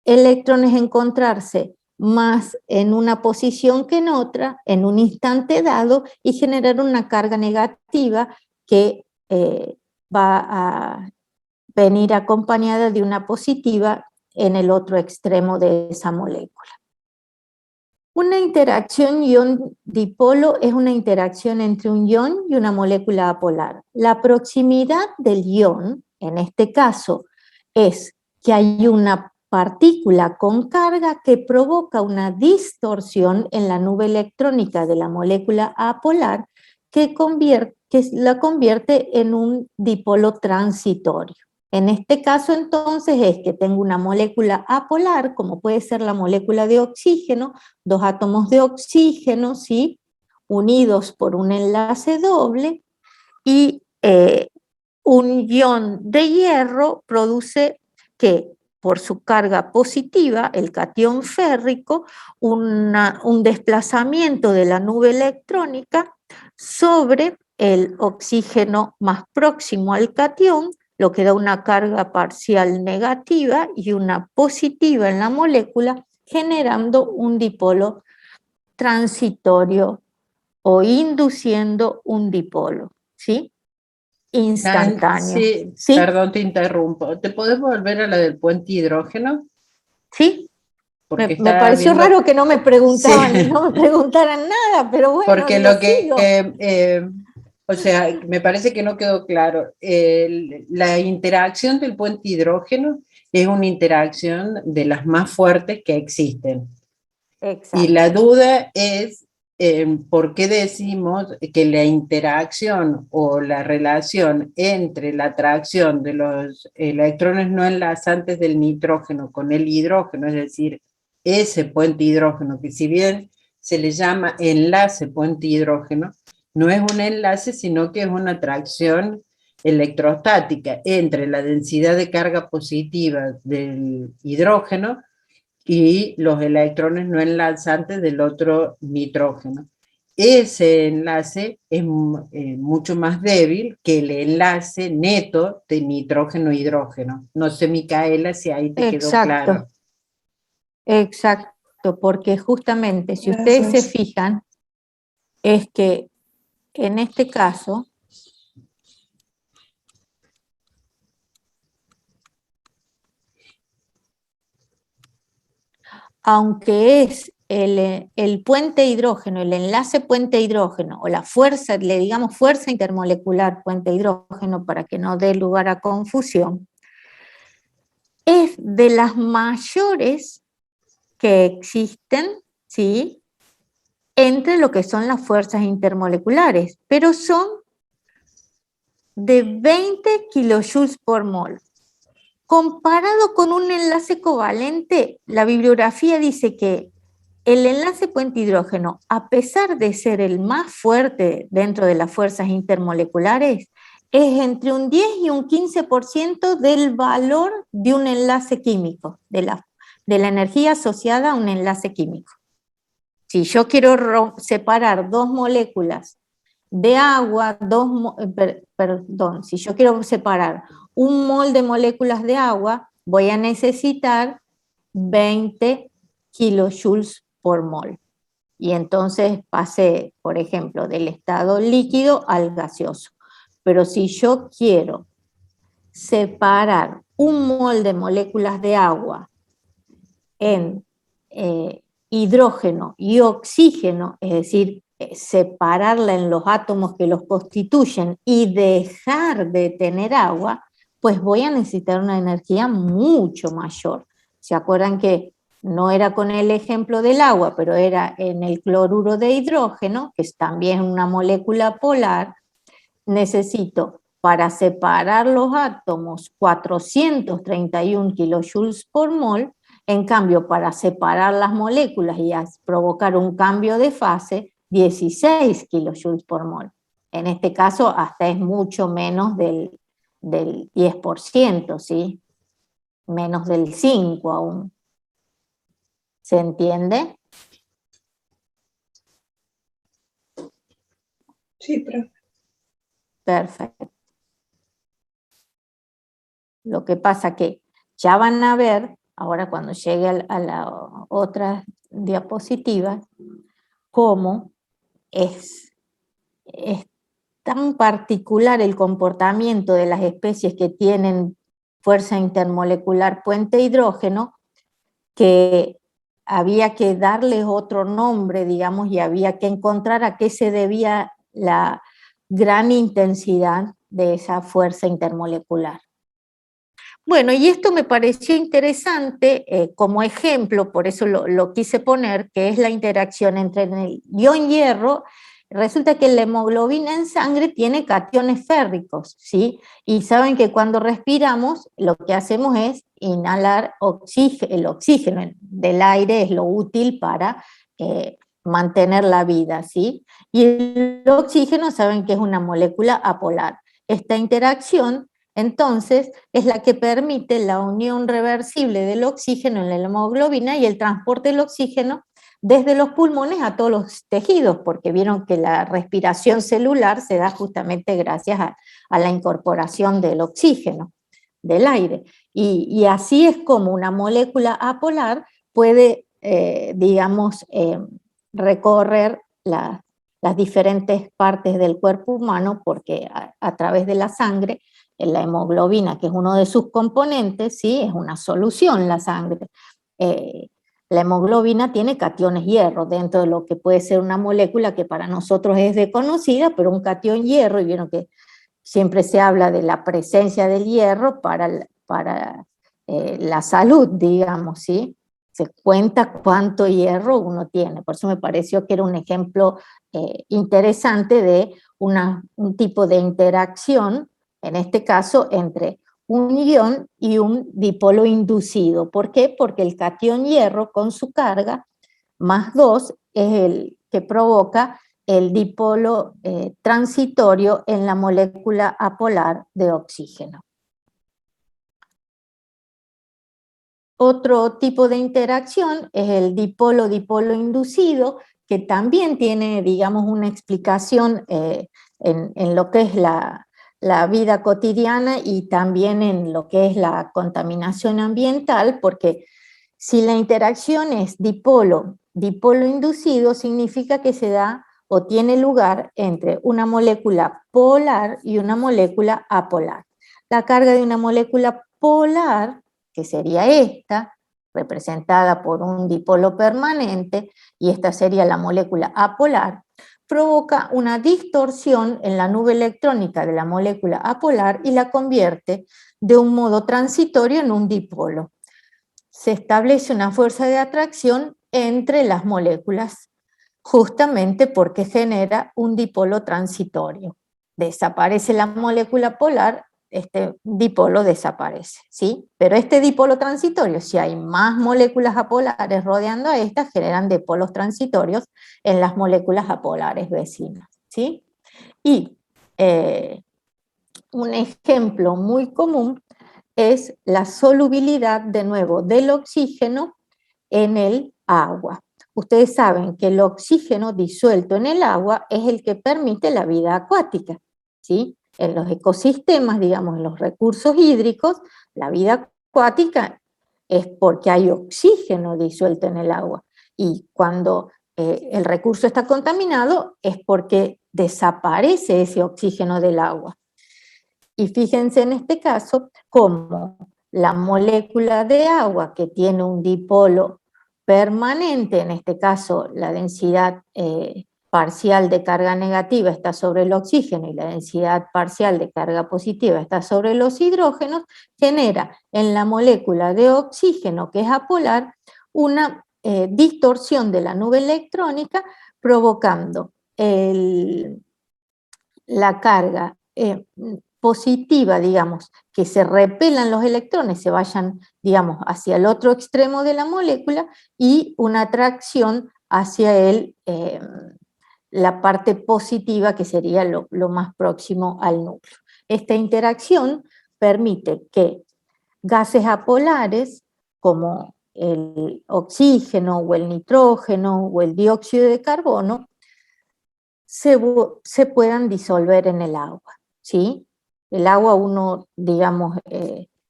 electrones encontrarse más en una posición que en otra, en un instante dado, y generar una carga negativa que va a venir acompañada de una positiva en el otro extremo de esa molécula. Una interacción ion-dipolo es una interacción entre un ion y una molécula apolar. La proximidad del ion, en este caso, es que hay una partícula con carga que provoca una distorsión en la nube electrónica de la molécula apolar que la convierte en un dipolo transitorio. En este caso, entonces, es que tengo una molécula apolar, como puede ser la molécula de oxígeno, 2 átomos de oxígeno, ¿sí?, unidos por un enlace doble, y un ion de hierro produce que, por su carga positiva, el catión férrico, un desplazamiento de la nube electrónica sobre el oxígeno más próximo al catión, lo que da una carga parcial negativa y una positiva en la molécula, generando un dipolo transitorio o induciendo un dipolo, ¿sí?, instantáneo. Sí, ¿Sí? perdón, te interrumpo. ¿Te podés volver a la del puente hidrógeno? ¿Sí? Porque Me estaba pareció viendo... raro que no me preguntaban, Sí. no me preguntaran nada, pero bueno, Porque lo lo que, sigo. o sea, me parece que no quedó claro. La interacción del puente hidrógeno es una interacción de las más fuertes que existen. Exacto. Y la duda es por qué decimos que la interacción o la relación entre la atracción de los electrones no enlazantes del nitrógeno con el hidrógeno, es decir, ese puente hidrógeno, que si bien se le llama enlace puente hidrógeno, no es un enlace, sino que es una atracción electrostática entre la densidad de carga positiva del hidrógeno y los electrones no enlazantes del otro nitrógeno. Ese enlace es mucho más débil que el enlace neto de nitrógeno-hidrógeno. No sé, Micaela, si ahí te quedó claro. Exacto, porque justamente si ustedes se Gracias. fijan, es que en este caso, aunque es el puente hidrógeno, el enlace puente hidrógeno, o la fuerza, le digamos fuerza intermolecular puente hidrógeno para que no dé lugar a confusión, es de las mayores que existen, ¿sí?, entre lo que son las fuerzas intermoleculares, pero son de 20 kilojoules por mol. Comparado con un enlace covalente, la bibliografía dice que el enlace puente hidrógeno, a pesar de ser el más fuerte dentro de las fuerzas intermoleculares, es entre un 10 y un 15% del valor de un enlace químico, de la energía asociada a un enlace químico. Si yo quiero separar dos moléculas de agua, si yo quiero separar un mol de moléculas de agua, voy a necesitar 20 kilojoules por mol. Y entonces pasé, por ejemplo, del estado líquido al gaseoso. Pero si yo quiero separar un mol de moléculas de agua en hidrógeno y oxígeno, es decir, separarla en los átomos que los constituyen y dejar de tener agua, pues voy a necesitar una energía mucho mayor. ¿Se acuerdan que no era con el ejemplo del agua, pero era en el cloruro de hidrógeno, que es también una molécula polar? Necesito para separar los átomos 431 kilojoules por mol. En cambio, para separar las moléculas y provocar un cambio de fase, 16 kilojoules por mol. En este caso, hasta es mucho menos del 10%, ¿sí? Menos del 5% aún. ¿Se entiende? Sí, profe. Perfecto. Lo que pasa que ya van a ver, ahora cuando llegue a la otra diapositiva, cómo es tan particular el comportamiento de las especies que tienen fuerza intermolecular puente hidrógeno, que había que darles otro nombre, digamos, y había que encontrar a qué se debía la gran intensidad de esa fuerza intermolecular. Bueno, y esto me pareció interesante como ejemplo, por eso lo quise poner, que es la interacción entre el ion hierro. Resulta que la hemoglobina en sangre tiene cationes férricos, ¿sí? Y saben que cuando respiramos, lo que hacemos es inhalar el oxígeno del aire, es lo útil para mantener la vida, ¿sí? Y el oxígeno saben que es una molécula apolar. Esta interacción, entonces, es la que permite la unión reversible del oxígeno en la hemoglobina y el transporte del oxígeno desde los pulmones a todos los tejidos, porque vieron que la respiración celular se da justamente gracias a la incorporación del oxígeno, del aire. Y así es como una molécula apolar puede, recorrer las diferentes partes del cuerpo humano, porque a través de la sangre, la hemoglobina, que es uno de sus componentes, ¿sí?, es una solución la sangre. La hemoglobina tiene cationes hierro dentro de lo que puede ser una molécula que para nosotros es desconocida, pero un catión hierro, y vieron que siempre se habla de la presencia del hierro para la salud, digamos, ¿sí? Se cuenta cuánto hierro uno tiene, por eso me pareció que era un ejemplo interesante de un tipo de interacción, en este caso entre un ion y un dipolo inducido. ¿Por qué? Porque el catión hierro con su carga, más 2, es el que provoca el dipolo transitorio en la molécula apolar de oxígeno. Otro tipo de interacción es el dipolo-dipolo inducido, que también tiene, digamos, una explicación en lo que es la vida cotidiana y también en lo que es la contaminación ambiental, porque si la interacción es dipolo inducido, significa que se da o tiene lugar entre una molécula polar y una molécula apolar. La carga de una molécula polar, que sería esta, representada por un dipolo permanente, y esta sería la molécula apolar, provoca una distorsión en la nube electrónica de la molécula apolar y la convierte de un modo transitorio en un dipolo. Se establece una fuerza de atracción entre las moléculas, justamente porque genera un dipolo transitorio. Desaparece la molécula polar, este dipolo desaparece, ¿sí? Pero este dipolo transitorio, si hay más moléculas apolares rodeando a estas, generan dipolos transitorios en las moléculas apolares vecinas, ¿sí? Y un ejemplo muy común es la solubilidad, de nuevo, del oxígeno en el agua. Ustedes saben que el oxígeno disuelto en el agua es el que permite la vida acuática, ¿sí? En los ecosistemas, digamos, en los recursos hídricos, la vida acuática es porque hay oxígeno disuelto en el agua. Y cuando el recurso está contaminado es porque desaparece ese oxígeno del agua. Y fíjense en este caso cómo la molécula de agua que tiene un dipolo permanente, en este caso la densidad parcial de carga negativa está sobre el oxígeno y la densidad parcial de carga positiva está sobre los hidrógenos, genera en la molécula de oxígeno, que es apolar, una distorsión de la nube electrónica, provocando la carga positiva, digamos, que se repelan los electrones, se vayan, digamos, hacia el otro extremo de la molécula, y una atracción hacia la parte positiva, que sería lo más próximo al núcleo. Esta interacción permite que gases apolares, como el oxígeno, o el nitrógeno, o el dióxido de carbono, se puedan disolver en el agua, ¿sí? El agua, digamos,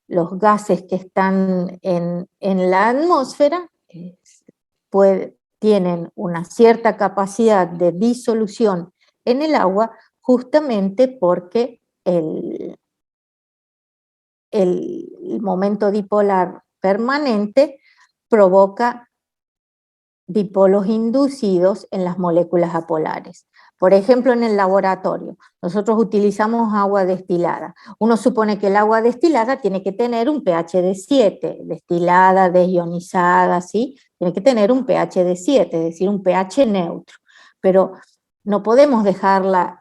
los gases que están en la atmósfera tienen una cierta capacidad de disolución en el agua, justamente porque el momento dipolar permanente provoca dipolos inducidos en las moléculas apolares. Por ejemplo, en el laboratorio, nosotros utilizamos agua destilada. Uno supone que el agua destilada tiene que tener un pH de 7, destilada, desionizada, ¿sí? Tiene que tener un pH de 7, es decir, un pH neutro. Pero no podemos dejarla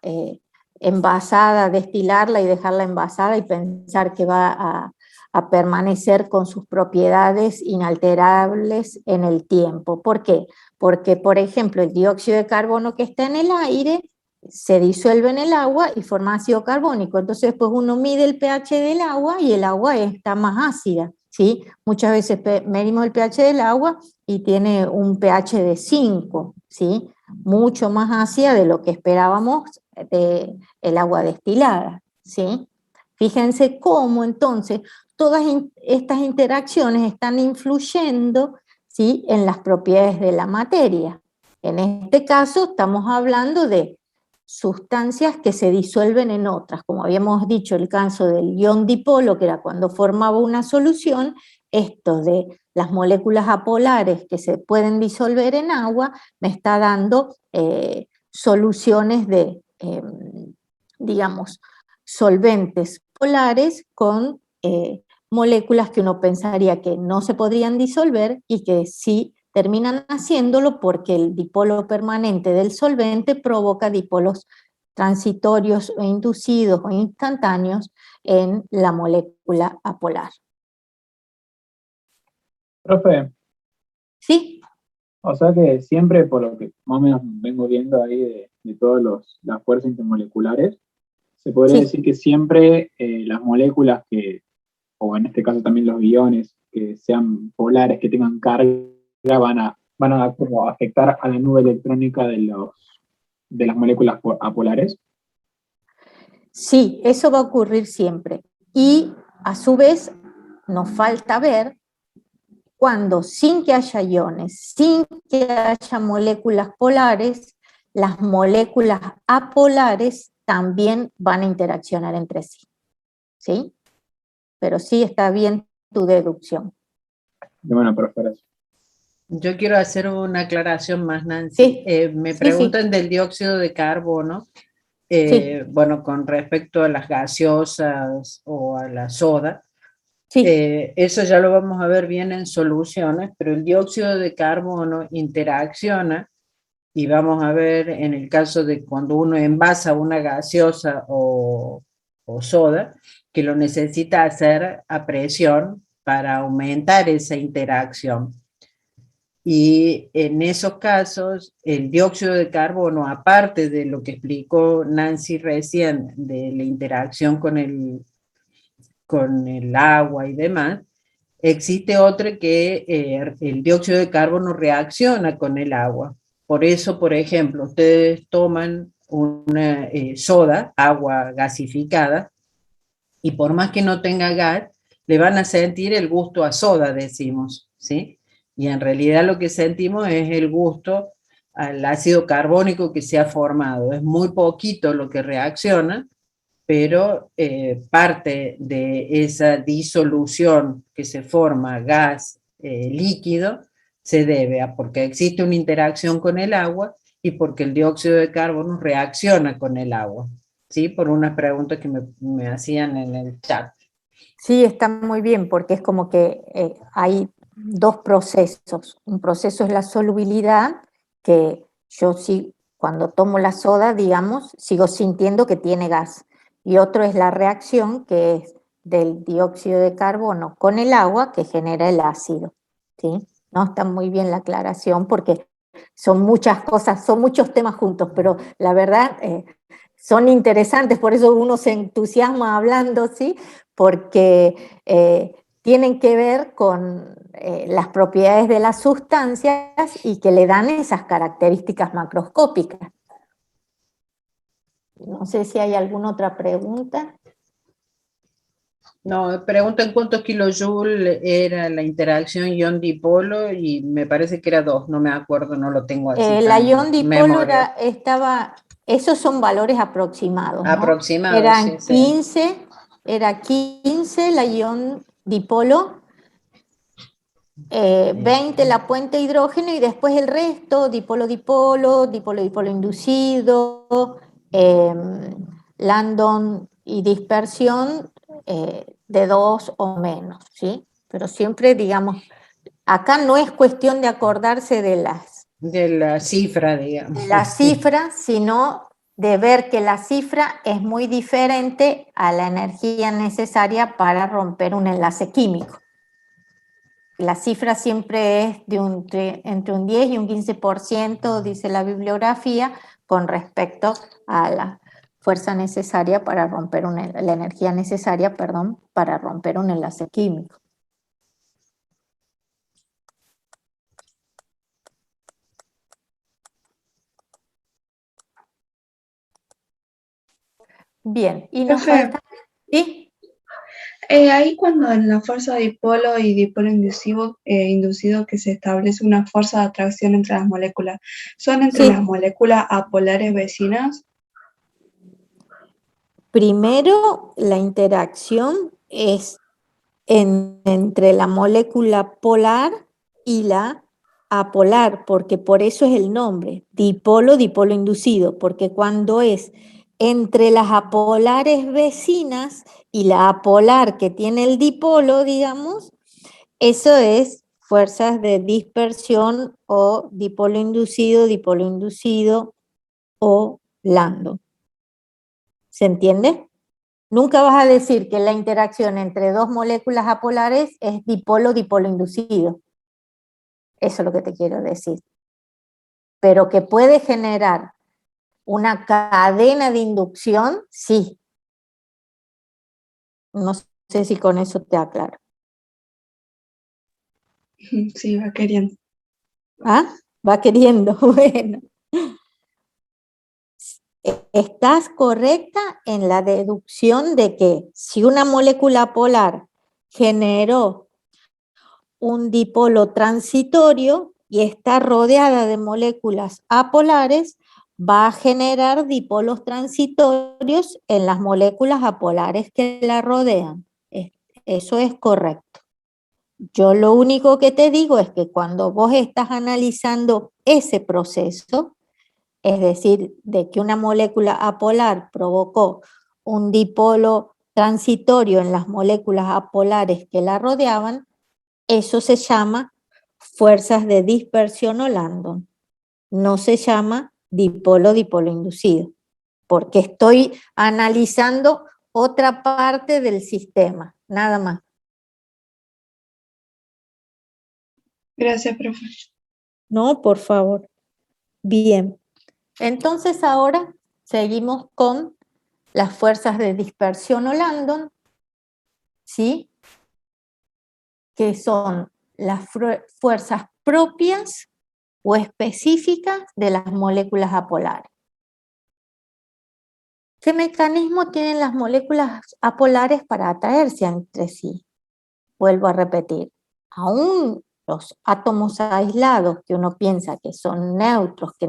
envasada, destilarla y dejarla envasada y pensar que va a permanecer con sus propiedades inalterables en el tiempo. ¿Por qué? Porque, por ejemplo, el dióxido de carbono que está en el aire se disuelve en el agua y forma ácido carbónico. Entonces, pues uno mide el pH del agua y el agua está más ácida, ¿sí? Muchas veces medimos el pH del agua y tiene un pH de 5, ¿sí? Mucho más ácida de lo que esperábamos del agua destilada, ¿sí? Fíjense cómo entonces todas estas interacciones están influyendo, ¿sí?, en las propiedades de la materia. En este caso estamos hablando de sustancias que se disuelven en otras, como habíamos dicho el caso del ion dipolo, que era cuando formaba una solución. Esto de las moléculas apolares que se pueden disolver en agua me está dando soluciones de, digamos, solventes polares con moléculas que uno pensaría que no se podrían disolver y que sí terminan haciéndolo, porque el dipolo permanente del solvente provoca dipolos transitorios o inducidos o instantáneos en la molécula apolar. Profe. ¿Sí? O sea que siempre, por lo que más o menos vengo viendo ahí de todas las fuerzas intermoleculares, se podría decir que siempre las moléculas o en este caso también los iones, que sean polares, que tengan carga, van a como afectar a la nube electrónica de las moléculas apolares. Sí, eso va a ocurrir siempre. Y a su vez nos falta ver cuando, sin que haya iones, sin que haya moléculas polares, las moléculas apolares también van a interaccionar entre sí. ¿Sí? Pero sí está bien tu deducción. Bueno, profe, gracias. Yo quiero hacer una aclaración más, Nancy. Sí, Me sí, preguntan del dióxido de carbono, Sí. bueno, con respecto a las gaseosas o a la soda. Sí, Eso ya lo vamos a ver bien en soluciones, pero el dióxido de carbono interacciona, y vamos a ver en el caso de cuando uno envasa una gaseosa o soda, que lo necesita hacer a presión para aumentar esa interacción. Y en esos casos, el dióxido de carbono, aparte de lo que explicó Nancy recién, de la interacción con el agua y demás, existe otra que el dióxido de carbono reacciona con el agua. Por eso, por ejemplo, ustedes toman una soda, agua gasificada, y por más que no tenga gas, le van a sentir el gusto a soda, decimos, ¿sí? Y en realidad lo que sentimos es el gusto al ácido carbónico que se ha formado. Es muy poquito lo que reacciona, pero parte de esa disolución que se forma gas líquido se debe a porque existe una interacción con el agua y porque el dióxido de carbono reacciona con el agua, ¿sí? Por unas preguntas que me hacían en el chat. sí, está muy bien, porque es como que hay dos procesos. Un proceso es la solubilidad, que yo sí, cuando tomo la soda, digamos, sigo sintiendo que tiene gas. Y otro es la reacción, que es del dióxido de carbono con el agua, que genera el ácido, ¿sí? No, está muy bien la aclaración, porque son muchas cosas, son muchos temas juntos, pero la verdad son interesantes, por eso uno se entusiasma hablando, ¿sí? Porque tienen que ver con las propiedades de las sustancias y que le dan esas características macroscópicas. No sé si hay alguna otra pregunta. No, preguntan cuántos kilojoules era la interacción ion-dipolo y me parece que era 2, no me acuerdo, no lo tengo así La tan ion-dipolo memoria. esos son valores aproximados, ¿no? Aproximado, Eran sí. 15, era 15 la ion-dipolo, 20 la puente hidrógeno y después el resto, dipolo-dipolo, dipolo-dipolo inducido, Landon y dispersión de 2 o menos, ¿sí? Pero siempre, digamos, acá no es cuestión de acordarse de la cifra, digamos. la cifra, sino de ver que la cifra es muy diferente a la energía necesaria para romper un enlace químico. La cifra siempre es entre un 10 y un 15%, dice la bibliografía, con respecto a la fuerza necesaria para romper la energía necesaria, perdón, para romper un enlace químico. Bien, y nos Profe, falta... ¿Sí? ahí cuando en la fuerza dipolo y dipolo inducido que se establece una fuerza de atracción entre las moléculas, ¿son entre Sí. las moléculas apolares vecinas? Primero, la interacción es entre la molécula polar y la apolar, porque por eso es el nombre, dipolo, dipolo inducido, porque cuando es entre las apolares vecinas y la apolar que tiene el dipolo, digamos, eso es fuerzas de dispersión o dipolo inducido o Landon. ¿Se entiende? Nunca vas a decir que la interacción entre dos moléculas apolares es dipolo-dipolo inducido. Eso es lo que te quiero decir. Pero que puede generar una cadena de inducción, sí. No sé si con eso te aclaro. Sí, va queriendo. ¿Ah? Va queriendo, bueno. Estás correcta en la deducción de que si una molécula polar generó un dipolo transitorio y está rodeada de moléculas apolares, va a generar dipolos transitorios en las moléculas apolares que la rodean. Eso es correcto. Yo lo único que te digo es que cuando vos estás analizando ese proceso, es decir, de que una molécula apolar provocó un dipolo transitorio en las moléculas apolares que la rodeaban, eso se llama fuerzas de dispersión o Landon. No se llama dipolo-dipolo inducido, porque estoy analizando otra parte del sistema, nada más. Gracias, profe. No, por favor. Bien. Entonces ahora seguimos con las fuerzas de dispersión o Landon, ¿sí? Que son las fuerzas propias o específicas de las moléculas apolares. ¿Qué mecanismo tienen las moléculas apolares para atraerse entre sí? Vuelvo a repetir, aún los átomos aislados que uno piensa que son neutros, que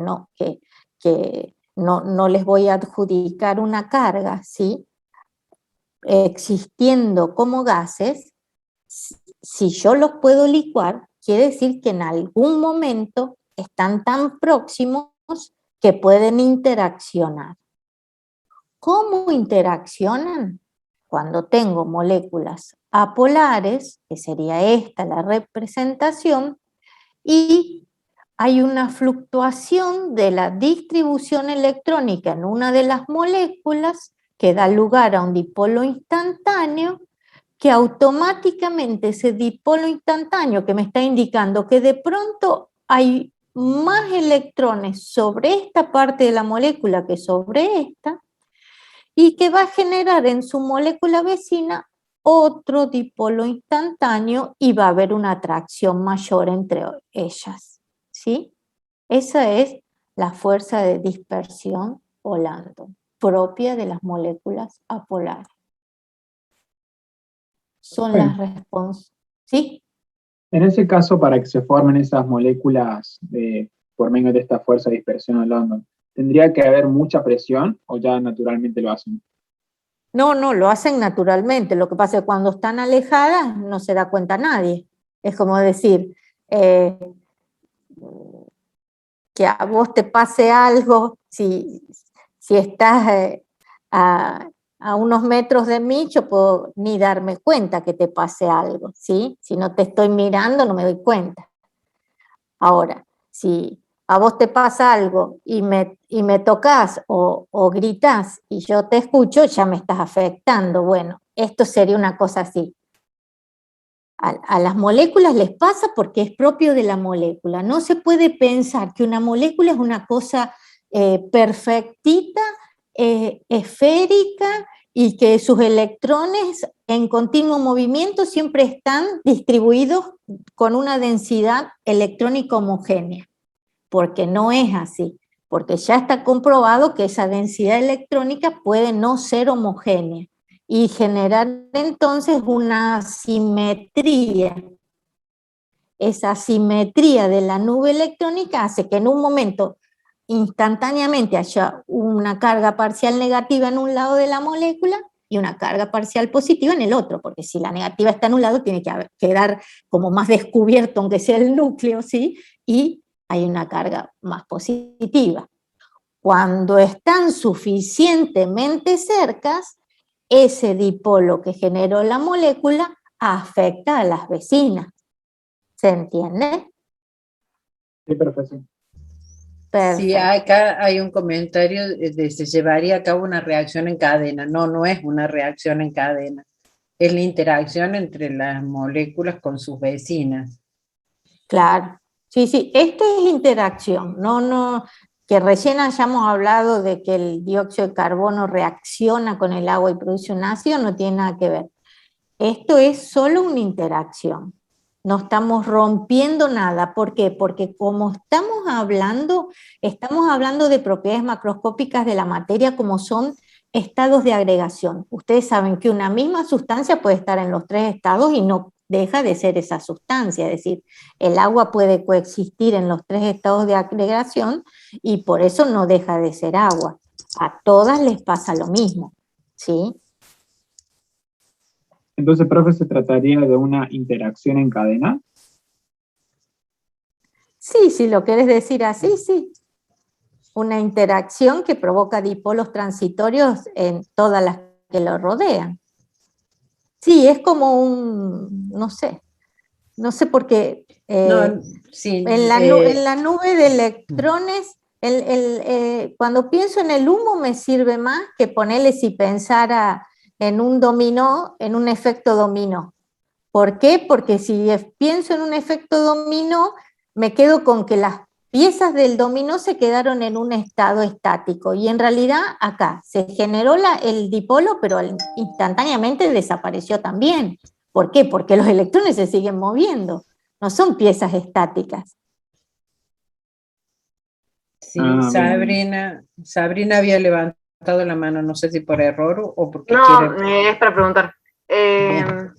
no les voy a adjudicar una carga, ¿sí? Existiendo como gases, si yo los puedo licuar, quiere decir que en algún momento están tan próximos que pueden interaccionar. ¿Cómo interaccionan? Cuando tengo moléculas apolares, que sería esta la representación, y hay una fluctuación de la distribución electrónica en una de las moléculas que da lugar a un dipolo instantáneo, que automáticamente ese dipolo instantáneo que me está indicando que de pronto hay más electrones sobre esta parte de la molécula que sobre esta, y que va a generar en su molécula vecina otro dipolo instantáneo y va a haber una atracción mayor entre ellas, ¿sí? Esa es la fuerza de dispersión o Landon, propia de las moléculas apolares. Son las respuestas, ¿sí? En ese caso, para que se formen esas moléculas por medio de esta fuerza de dispersión o Landon, ¿tendría que haber mucha presión o ya naturalmente lo hacen? No, lo hacen naturalmente. Lo que pasa es que cuando están alejadas no se da cuenta nadie. Es como decir, que a vos te pase algo, si estás a unos metros de mí, yo puedo ni darme cuenta que te pase algo, ¿sí? Si no te estoy mirando, no me doy cuenta. Ahora, si a vos te pasa algo y me tocas o gritás y yo te escucho, ya me estás afectando. Bueno, esto sería una cosa así. A las moléculas les pasa porque es propio de la molécula. No se puede pensar que una molécula es una cosa perfectita, esférica, y que sus electrones en continuo movimiento siempre están distribuidos con una densidad electrónica homogénea, porque no es así, porque ya está comprobado que esa densidad electrónica puede no ser homogénea y generar entonces una asimetría. Esa asimetría de la nube electrónica hace que en un momento instantáneamente haya una carga parcial negativa en un lado de la molécula y una carga parcial positiva en el otro, porque si la negativa está en un lado tiene que quedar como más descubierto, aunque sea el núcleo, ¿sí? Y hay una carga más positiva. Cuando están suficientemente cercas, ese dipolo que generó la molécula afecta a las vecinas. ¿Se entiende? Sí, perfecto. Perfecto. Sí, acá hay un comentario de se llevaría a cabo una reacción en cadena. No es una reacción en cadena. Es la interacción entre las moléculas con sus vecinas. Claro. Sí, esto es interacción. Que recién hayamos hablado de que el dióxido de carbono reacciona con el agua y produce un ácido, no tiene nada que ver. Esto es solo una interacción. No estamos rompiendo nada. ¿Por qué? Porque como estamos hablando de propiedades macroscópicas de la materia, como son estados de agregación. Ustedes saben que una misma sustancia puede estar en los tres estados y no deja de ser esa sustancia. Es decir, el agua puede coexistir en los tres estados de agregación y por eso no deja de ser agua. A todas les pasa lo mismo, ¿sí? Entonces, profe, ¿se trataría de una interacción en cadena? Sí, si lo querés decir así, sí. Una interacción que provoca dipolos transitorios en todas las que lo rodean. Sí, es como un, no sé por qué, No, sí, en la nube de electrones, cuando pienso en el humo me sirve más que ponerle si pensara en un dominó, en un efecto dominó. ¿Por qué? Porque si pienso en un efecto dominó, me quedo con que las piezas del dominó se quedaron en un estado estático y en realidad acá se generó el dipolo, pero instantáneamente desapareció también. ¿Por qué? Porque los electrones se siguen moviendo, no son piezas estáticas. sí, Bien. Sabrina había levantado la mano, no sé si por error o porque No, quiere. es para preguntar. Bien.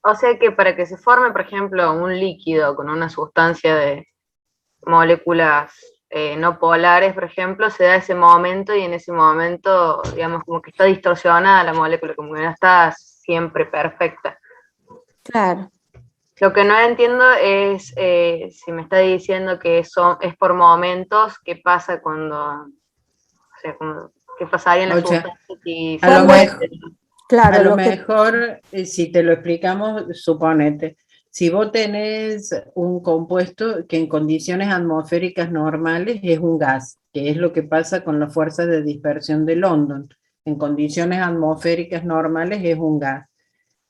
O sea que para que se forme, por ejemplo, un líquido con una sustancia de moléculas no polares, por ejemplo, se da ese momento y en ese momento, digamos, como que está distorsionada la molécula, como que no está siempre perfecta. Claro. Lo que no entiendo es si me está diciendo que es por momentos, ¿qué pasa cuando, o sea, qué pasaría en la O sea, sustancia si a lo se mejor, Claro, a lo lo que mejor, si te lo explicamos, suponete, si vos tenés un compuesto que en condiciones atmosféricas normales es un gas, que es lo que pasa con las fuerzas de dispersión de London, en condiciones atmosféricas normales es un gas.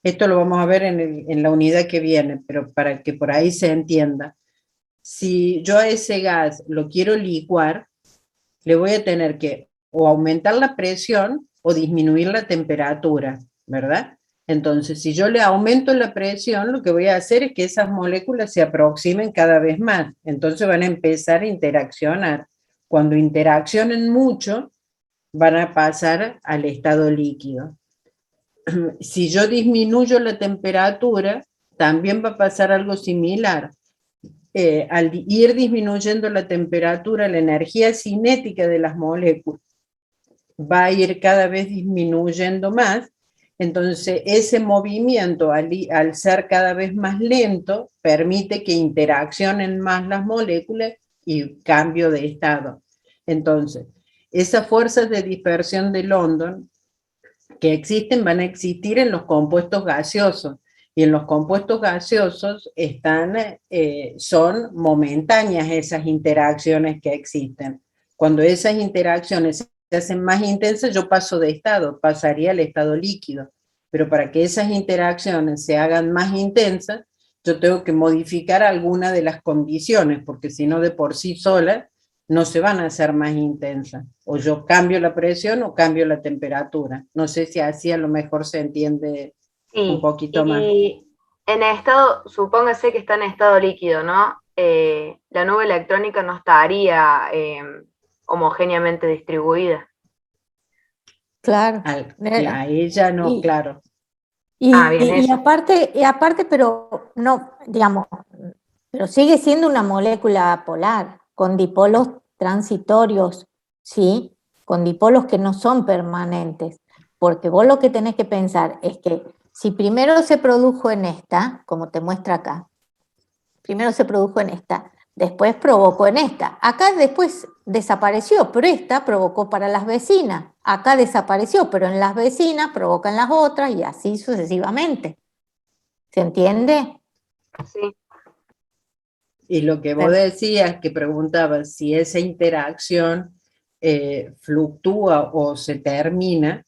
Esto lo vamos a ver en la unidad que viene, pero para que por ahí se entienda. Si yo a ese gas lo quiero licuar, le voy a tener que o aumentar la presión o disminuir la temperatura, ¿verdad? Entonces, si yo le aumento la presión, lo que voy a hacer es que esas moléculas se aproximen cada vez más. Entonces van a empezar a interaccionar. Cuando interaccionen mucho, van a pasar al estado líquido. Si yo disminuyo la temperatura, también va a pasar algo similar. Al ir disminuyendo la temperatura, la energía cinética de las moléculas va a ir cada vez disminuyendo más. Entonces, ese movimiento, al ser cada vez más lento, permite que interaccionen más las moléculas y cambio de estado. Entonces, esas fuerzas de dispersión de London que existen van a existir en los compuestos gaseosos. Y en los compuestos gaseosos son momentáneas esas interacciones que existen. Cuando esas interacciones se hacen más intensas, yo paso de estado, pasaría al estado líquido. Pero para que esas interacciones se hagan más intensas, yo tengo que modificar alguna de las condiciones, porque si no de por sí sola no se van a hacer más intensas. O yo cambio la presión o cambio la temperatura. No sé si así a lo mejor se entiende un Sí, poquito más. y en estado, supóngase que está en estado líquido, ¿no? La nube electrónica no estaría homogéneamente distribuida. claro. A ella no, Y, claro. Bien, y eso. aparte, pero no, digamos, pero sigue siendo una molécula polar, con dipolos transitorios, ¿sí? Con dipolos que no son permanentes, porque vos lo que tenés que pensar es que si primero se produjo en esta, como te muestra acá, primero se produjo en esta, después provocó en esta, acá después desapareció, pero esta provocó para las vecinas, acá desapareció, pero en las vecinas provocan las otras y así sucesivamente. ¿Se entiende? Sí. Y lo que vos decías, que preguntabas si esa interacción fluctúa o se termina,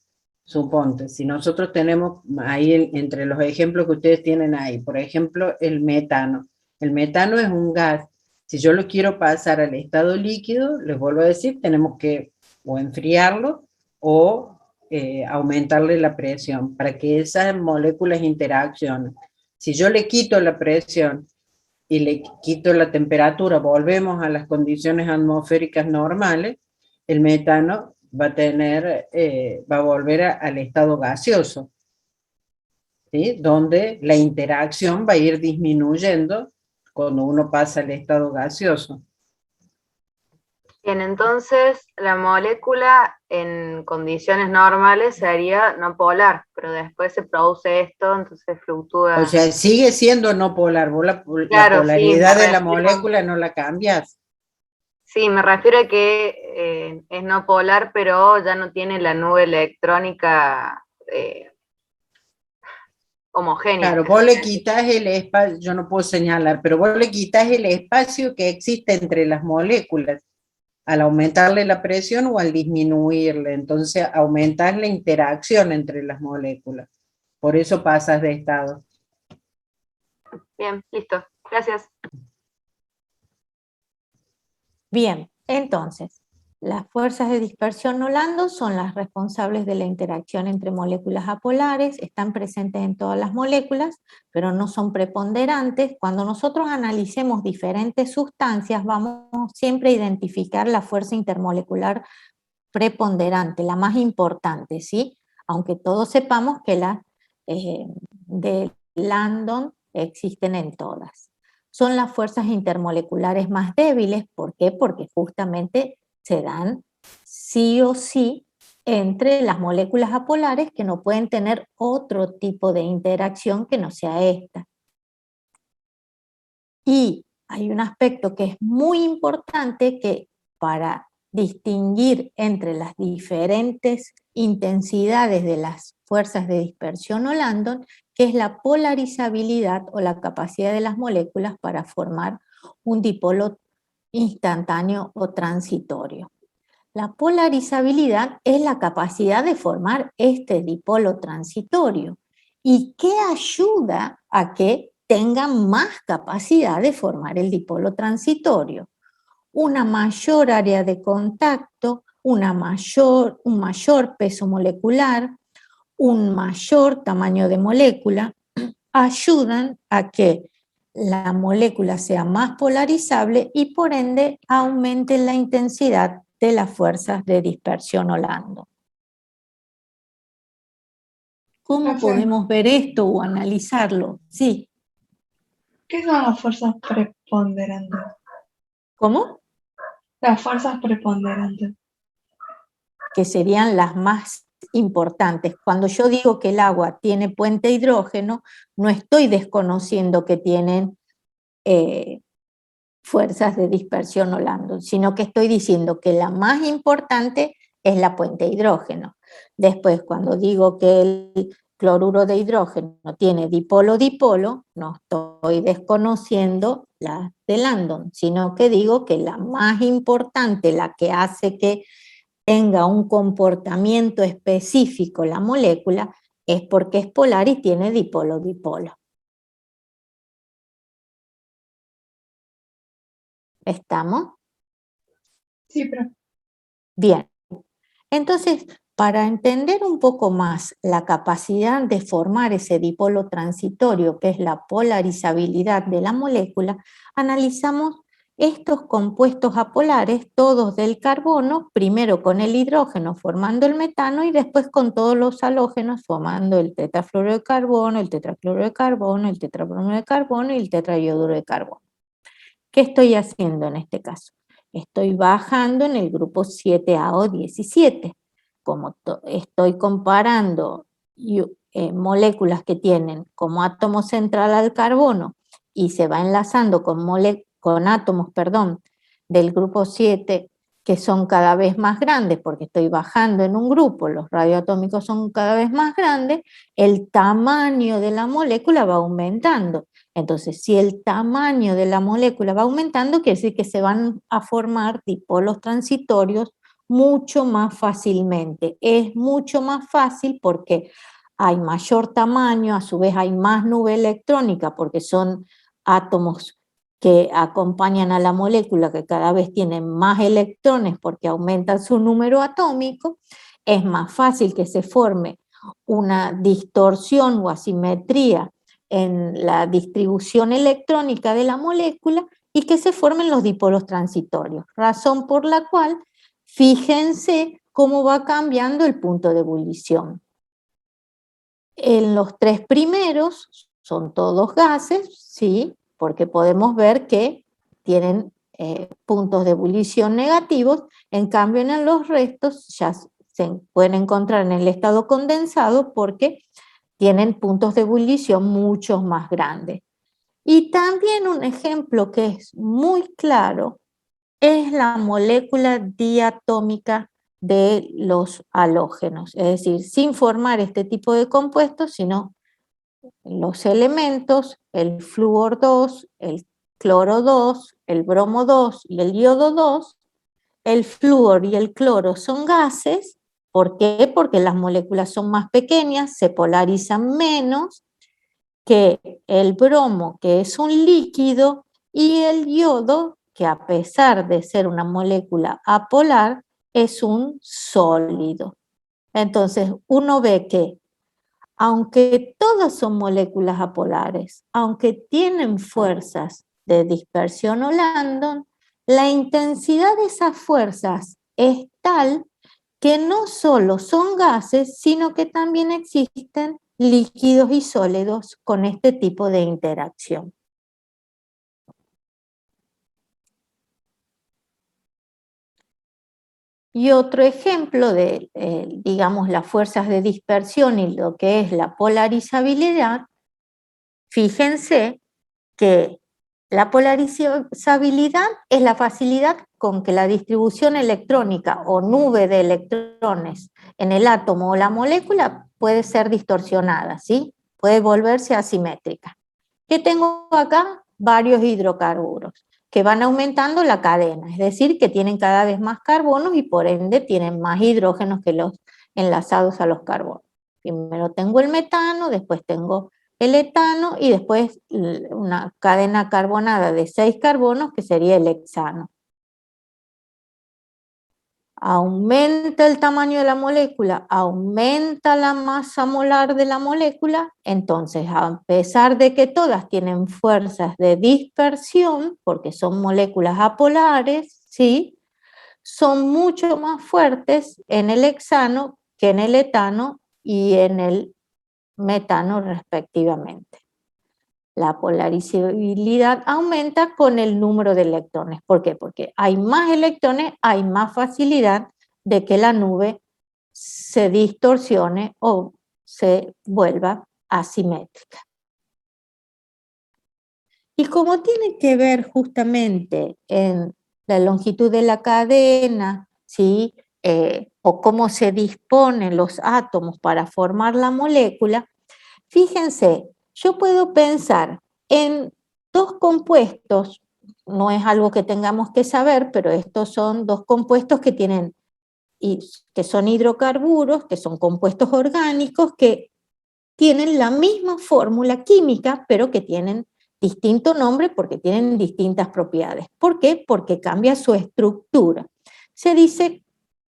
suponte, si nosotros tenemos ahí entre los ejemplos que ustedes tienen ahí, por ejemplo, el metano. El metano es un gas. Si yo lo quiero pasar al estado líquido, les vuelvo a decir, tenemos que o enfriarlo o aumentarle la presión para que esas moléculas interaccionen. Si yo le quito la presión y le quito la temperatura, volvemos a las condiciones atmosféricas normales, el metano va a volver al estado gaseoso, ¿sí? Donde la interacción va a ir disminuyendo cuando uno pasa al estado gaseoso. Bien, entonces la molécula en condiciones normales sería no polar, pero después se produce esto, entonces fluctúa. O sea, sigue siendo no polar, vos la Claro, sí, polaridad me de la refiero- molécula no la cambias. Sí, me refiero a que es no polar, pero ya no tiene la nube electrónica homogénea. Claro, vos le quitas el espacio, yo no puedo señalar, pero vos le quitas el espacio que existe entre las moléculas al aumentarle la presión o al disminuirle. Entonces aumentas la interacción entre las moléculas. Por eso pasas de estado. Bien, listo. Gracias. Bien, entonces, las fuerzas de dispersión Rolando son las responsables de la interacción entre moléculas apolares, están presentes en todas las moléculas, pero no son preponderantes. Cuando nosotros analicemos diferentes sustancias, vamos siempre a identificar la fuerza intermolecular preponderante, la más importante, ¿sí? Aunque todos sepamos que las de Landon existen en todas. Son las fuerzas intermoleculares más débiles, ¿por qué? Porque justamente se dan sí o sí entre las moléculas apolares que no pueden tener otro tipo de interacción que no sea esta. Y hay un aspecto que es muy importante que para distinguir entre las diferentes intensidades de las fuerzas de dispersión o Landon, que es la polarizabilidad o la capacidad de las moléculas para formar un dipolo instantáneo o transitorio. La polarizabilidad es la capacidad de formar este dipolo transitorio y que ayuda a que tengan más capacidad de formar el dipolo transitorio. Una mayor área de contacto, un mayor peso molecular, un mayor tamaño de molécula, ayudan a que la molécula sea más polarizable y por ende aumente la intensidad de las fuerzas de dispersión o Landon. ¿Cómo podemos ver esto o analizarlo? Sí. ¿Qué son las fuerzas preponderantes? ¿Cómo? Las fuerzas preponderantes. Que serían las más importantes. Cuando yo digo que el agua tiene puente hidrógeno, no estoy desconociendo que tienen fuerzas de dispersión o Landon, sino que estoy diciendo que la más importante es la puente hidrógeno. Después, cuando digo que el cloruro de hidrógeno tiene dipolo-dipolo, no estoy desconociendo la de Landon, sino que digo que la más importante, la que hace que tenga un comportamiento específico la molécula, es porque es polar y tiene dipolo-dipolo. ¿Estamos? Sí, pero Bien. Entonces, para entender un poco más la capacidad de formar ese dipolo transitorio, que es la polarizabilidad de la molécula, analizamos estos compuestos apolares, todos del carbono, primero con el hidrógeno formando el metano y después con todos los halógenos formando el tetrafluoro de carbono, el tetracloro de carbono, el tetrabromuro de carbono y el tetraioduro de carbono. ¿Qué estoy haciendo en este caso? Estoy bajando en el grupo 7AO17. Como estoy comparando moléculas que tienen como átomo central al carbono y se va enlazando con átomos, del grupo 7 que son cada vez más grandes, porque estoy bajando en un grupo, los radioatómicos son cada vez más grandes, el tamaño de la molécula va aumentando. Entonces, si el tamaño de la molécula va aumentando, quiere decir que se van a formar dipolos transitorios mucho más fácilmente. Es mucho más fácil porque hay mayor tamaño, a su vez hay más nube electrónica porque son átomos que acompañan a la molécula que cada vez tienen más electrones porque aumentan su número atómico. Es más fácil que se forme una distorsión o asimetría en la distribución electrónica de la molécula y que se formen los dipolos transitorios, razón por la cual fíjense cómo va cambiando el punto de ebullición. En los tres primeros son todos gases, ¿sí? Porque podemos ver que tienen puntos de ebullición negativos, en cambio en los restos ya se pueden encontrar en el estado condensado porque tienen puntos de ebullición mucho más grandes. Y también un ejemplo que es muy claro es la molécula diatómica de los halógenos, es decir, sin formar este tipo de compuestos, sino los elementos, el flúor 2, el cloro 2, el bromo 2 y el yodo 2, el flúor y el cloro son gases. ¿Por qué? Porque las moléculas son más pequeñas, se polarizan menos que el bromo, que es un líquido, y el yodo, que a pesar de ser una molécula apolar, es un sólido. Entonces, uno ve que aunque todas son moléculas apolares, aunque tienen fuerzas de dispersión o Landon, la intensidad de esas fuerzas es tal que no solo son gases, sino que también existen líquidos y sólidos con este tipo de interacción. Y otro ejemplo de, digamos, las fuerzas de dispersión y lo que es la polarizabilidad, fíjense que la polarizabilidad es la facilidad con que la distribución electrónica o nube de electrones en el átomo o la molécula puede ser distorsionada, ¿sí? Puede volverse asimétrica. ¿Qué tengo acá? Varios hidrocarburos que van aumentando la cadena, es decir, que tienen cada vez más carbonos y por ende tienen más hidrógenos que los enlazados a los carbonos. Primero tengo el metano, después tengo el etano y después una cadena carbonada de 6 carbonos que sería el hexano. Aumenta el tamaño de la molécula, aumenta la masa molar de la molécula, entonces a pesar de que todas tienen fuerzas de dispersión, porque son moléculas apolares, ¿sí?, son mucho más fuertes en el hexano que en el etano y en el metano respectivamente. La polarizabilidad aumenta con el número de electrones. ¿Por qué? Porque hay más electrones, hay más facilidad de que la nube se distorsione o se vuelva asimétrica. Y como tiene que ver justamente en la longitud de la cadena, ¿sí?, o cómo se disponen los átomos para formar la molécula, fíjense, yo puedo pensar en dos compuestos, no es algo que tengamos que saber, pero estos son dos compuestos que tienen, que son hidrocarburos, que son compuestos orgánicos, que tienen la misma fórmula química, pero que tienen distinto nombre porque tienen distintas propiedades. ¿Por qué? Porque cambia su estructura. Se dice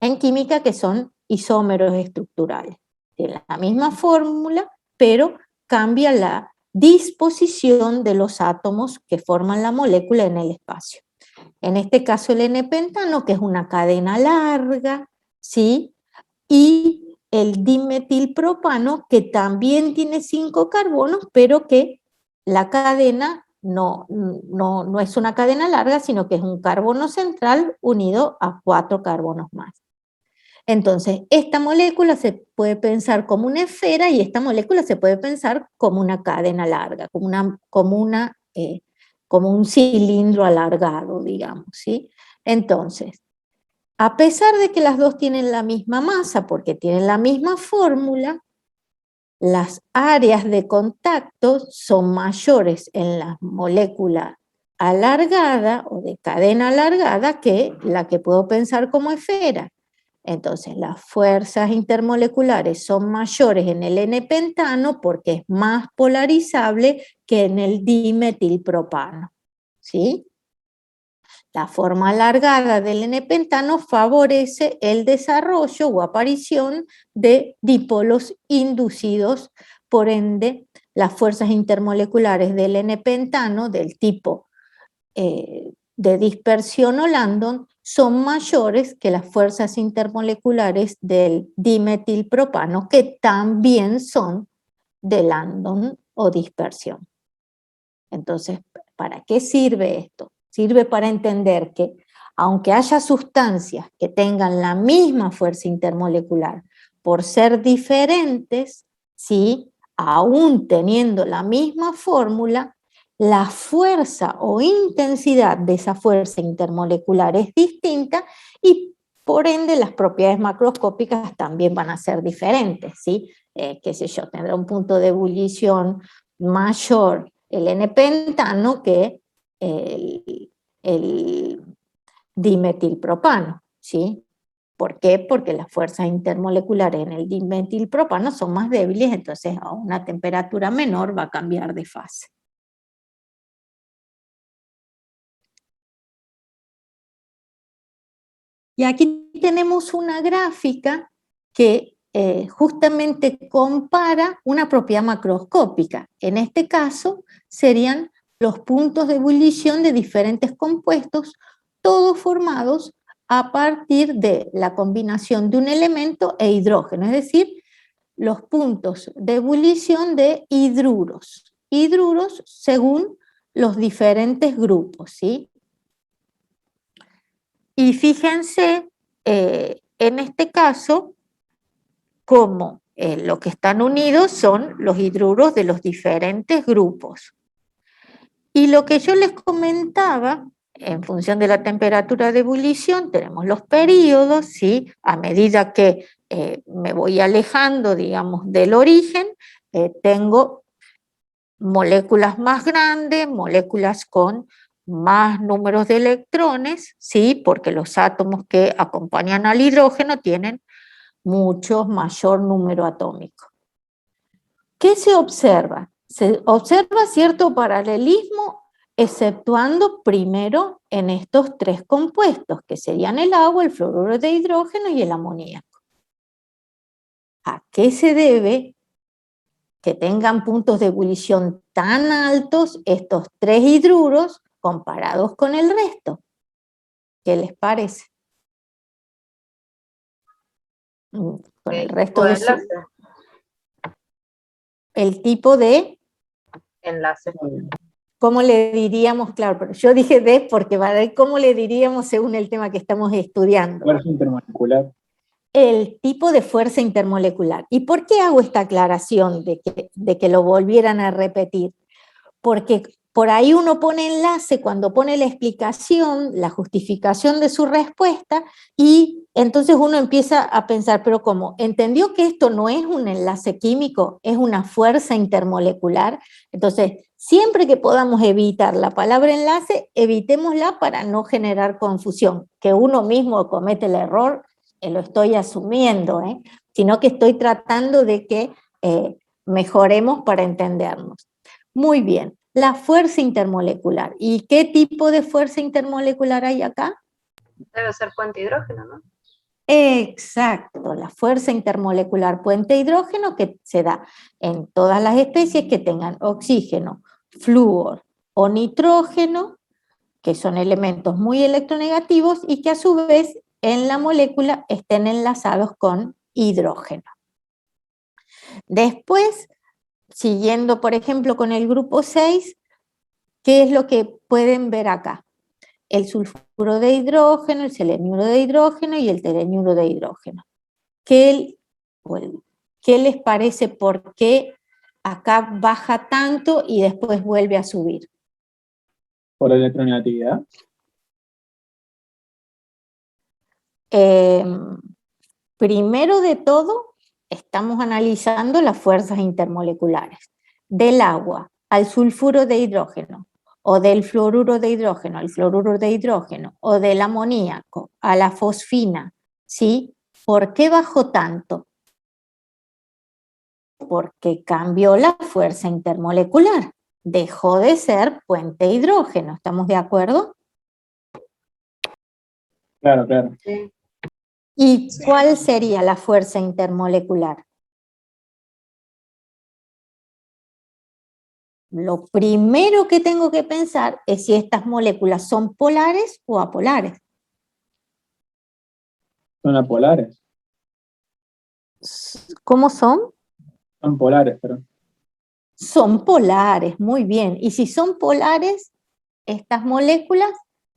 en química que son isómeros estructurales. Tienen la misma fórmula, pero cambia la disposición de los átomos que forman la molécula en el espacio. En este caso el N-pentano, que es una cadena larga, ¿sí?, y el dimetilpropano, que también tiene 5 carbonos, pero que la cadena no es una cadena larga, sino que es un carbono central unido a 4 carbonos más. Entonces, esta molécula se puede pensar como una esfera y esta molécula se puede pensar como una cadena larga, como un cilindro alargado, digamos, ¿sí? Entonces, a pesar de que las dos tienen la misma masa, porque tienen la misma fórmula, las áreas de contacto son mayores en la molécula alargada o de cadena alargada que la que puedo pensar como esfera. Entonces, las fuerzas intermoleculares son mayores en el N-pentano porque es más polarizable que en el dimetilpropano, ¿sí? La forma alargada del N-pentano favorece el desarrollo o aparición de dipolos inducidos, por ende, las fuerzas intermoleculares del N-pentano del tipo de dispersión o Landon son mayores que las fuerzas intermoleculares del dimetilpropano, que también son de Landon o dispersión. Entonces, ¿para qué sirve esto? sirve para entender que aunque haya sustancias que tengan la misma fuerza intermolecular, por ser diferentes, ¿sí?, aún teniendo la misma fórmula, la fuerza o intensidad de esa fuerza intermolecular es distinta y por ende las propiedades macroscópicas también van a ser diferentes, ¿sí? Qué sé yo, tendrá un punto de ebullición mayor el N-pentano que el dimetilpropano, ¿sí? ¿Por qué? Porque las fuerzas intermoleculares en el dimetilpropano son más débiles, entonces a una temperatura menor va a cambiar de fase. Y aquí tenemos una gráfica que justamente compara una propiedad macroscópica. En este caso serían los puntos de ebullición de diferentes compuestos, todos formados a partir de la combinación de un elemento e hidrógeno, es decir, los puntos de ebullición de hidruros. Hidruros según los diferentes grupos, ¿sí? Y fíjense, en este caso, cómo lo que están unidos son los hidruros de los diferentes grupos. Y lo que yo les comentaba, en función de la temperatura de ebullición, tenemos los períodos, ¿sí? A medida que me voy alejando, digamos, del origen, tengo moléculas más grandes, moléculas con más números de electrones, ¿sí? Porque los átomos que acompañan al hidrógeno tienen mucho mayor número atómico. ¿Qué se observa? Se observa cierto paralelismo, exceptuando primero en estos tres compuestos, que serían el agua, el fluoruro de hidrógeno y el amoníaco. ¿A qué se debe que tengan puntos de ebullición tan altos estos tres hidruros comparados con el resto? ¿Qué les parece? Con el resto de su... El tipo de enlace. ¿Cómo le diríamos? Claro, pero yo dije de porque va a ver cómo le diríamos según el tema que estamos estudiando. Fuerza intermolecular. El tipo de fuerza intermolecular. ¿Y por qué hago esta aclaración de que lo volvieran a repetir? Porque por ahí uno pone enlace cuando pone la explicación, la justificación de su respuesta, y entonces uno empieza a pensar, pero ¿cómo? ¿Entendió que esto no es un enlace químico, es una fuerza intermolecular? Entonces, siempre que podamos evitar la palabra enlace, evitémosla para no generar confusión, que uno mismo comete el error, lo estoy asumiendo, sino que estoy tratando de que mejoremos para entendernos. Muy bien. La fuerza intermolecular. ¿Y qué tipo de fuerza intermolecular hay acá? Debe ser puente hidrógeno, ¿no? Exacto, la fuerza intermolecular puente hidrógeno que se da en todas las especies que tengan oxígeno, flúor o nitrógeno, que son elementos muy electronegativos y que a su vez en la molécula estén enlazados con hidrógeno. Después, siguiendo, por ejemplo, con el grupo 6, ¿qué es lo que pueden ver acá? El sulfuro de hidrógeno, el seleniuro de hidrógeno y el teleniuro de hidrógeno. ¿Qué les parece por qué acá baja tanto y después vuelve a subir? ¿Por electronegatividad? Primero de todo, estamos analizando las fuerzas intermoleculares. Del agua al sulfuro de hidrógeno, o del fluoruro de hidrógeno al fluoruro de hidrógeno, o del amoníaco a la fosfina, ¿sí? ¿Por qué bajó tanto? Porque cambió la fuerza intermolecular. Dejó de ser puente hidrógeno, ¿estamos de acuerdo? Claro, claro. Sí. ¿Y cuál sería la fuerza intermolecular? Lo primero que tengo que pensar es si estas moléculas son polares o apolares. Son apolares. ¿Cómo son? Son polares, pero. Son polares, muy bien. Y si son polares, estas moléculas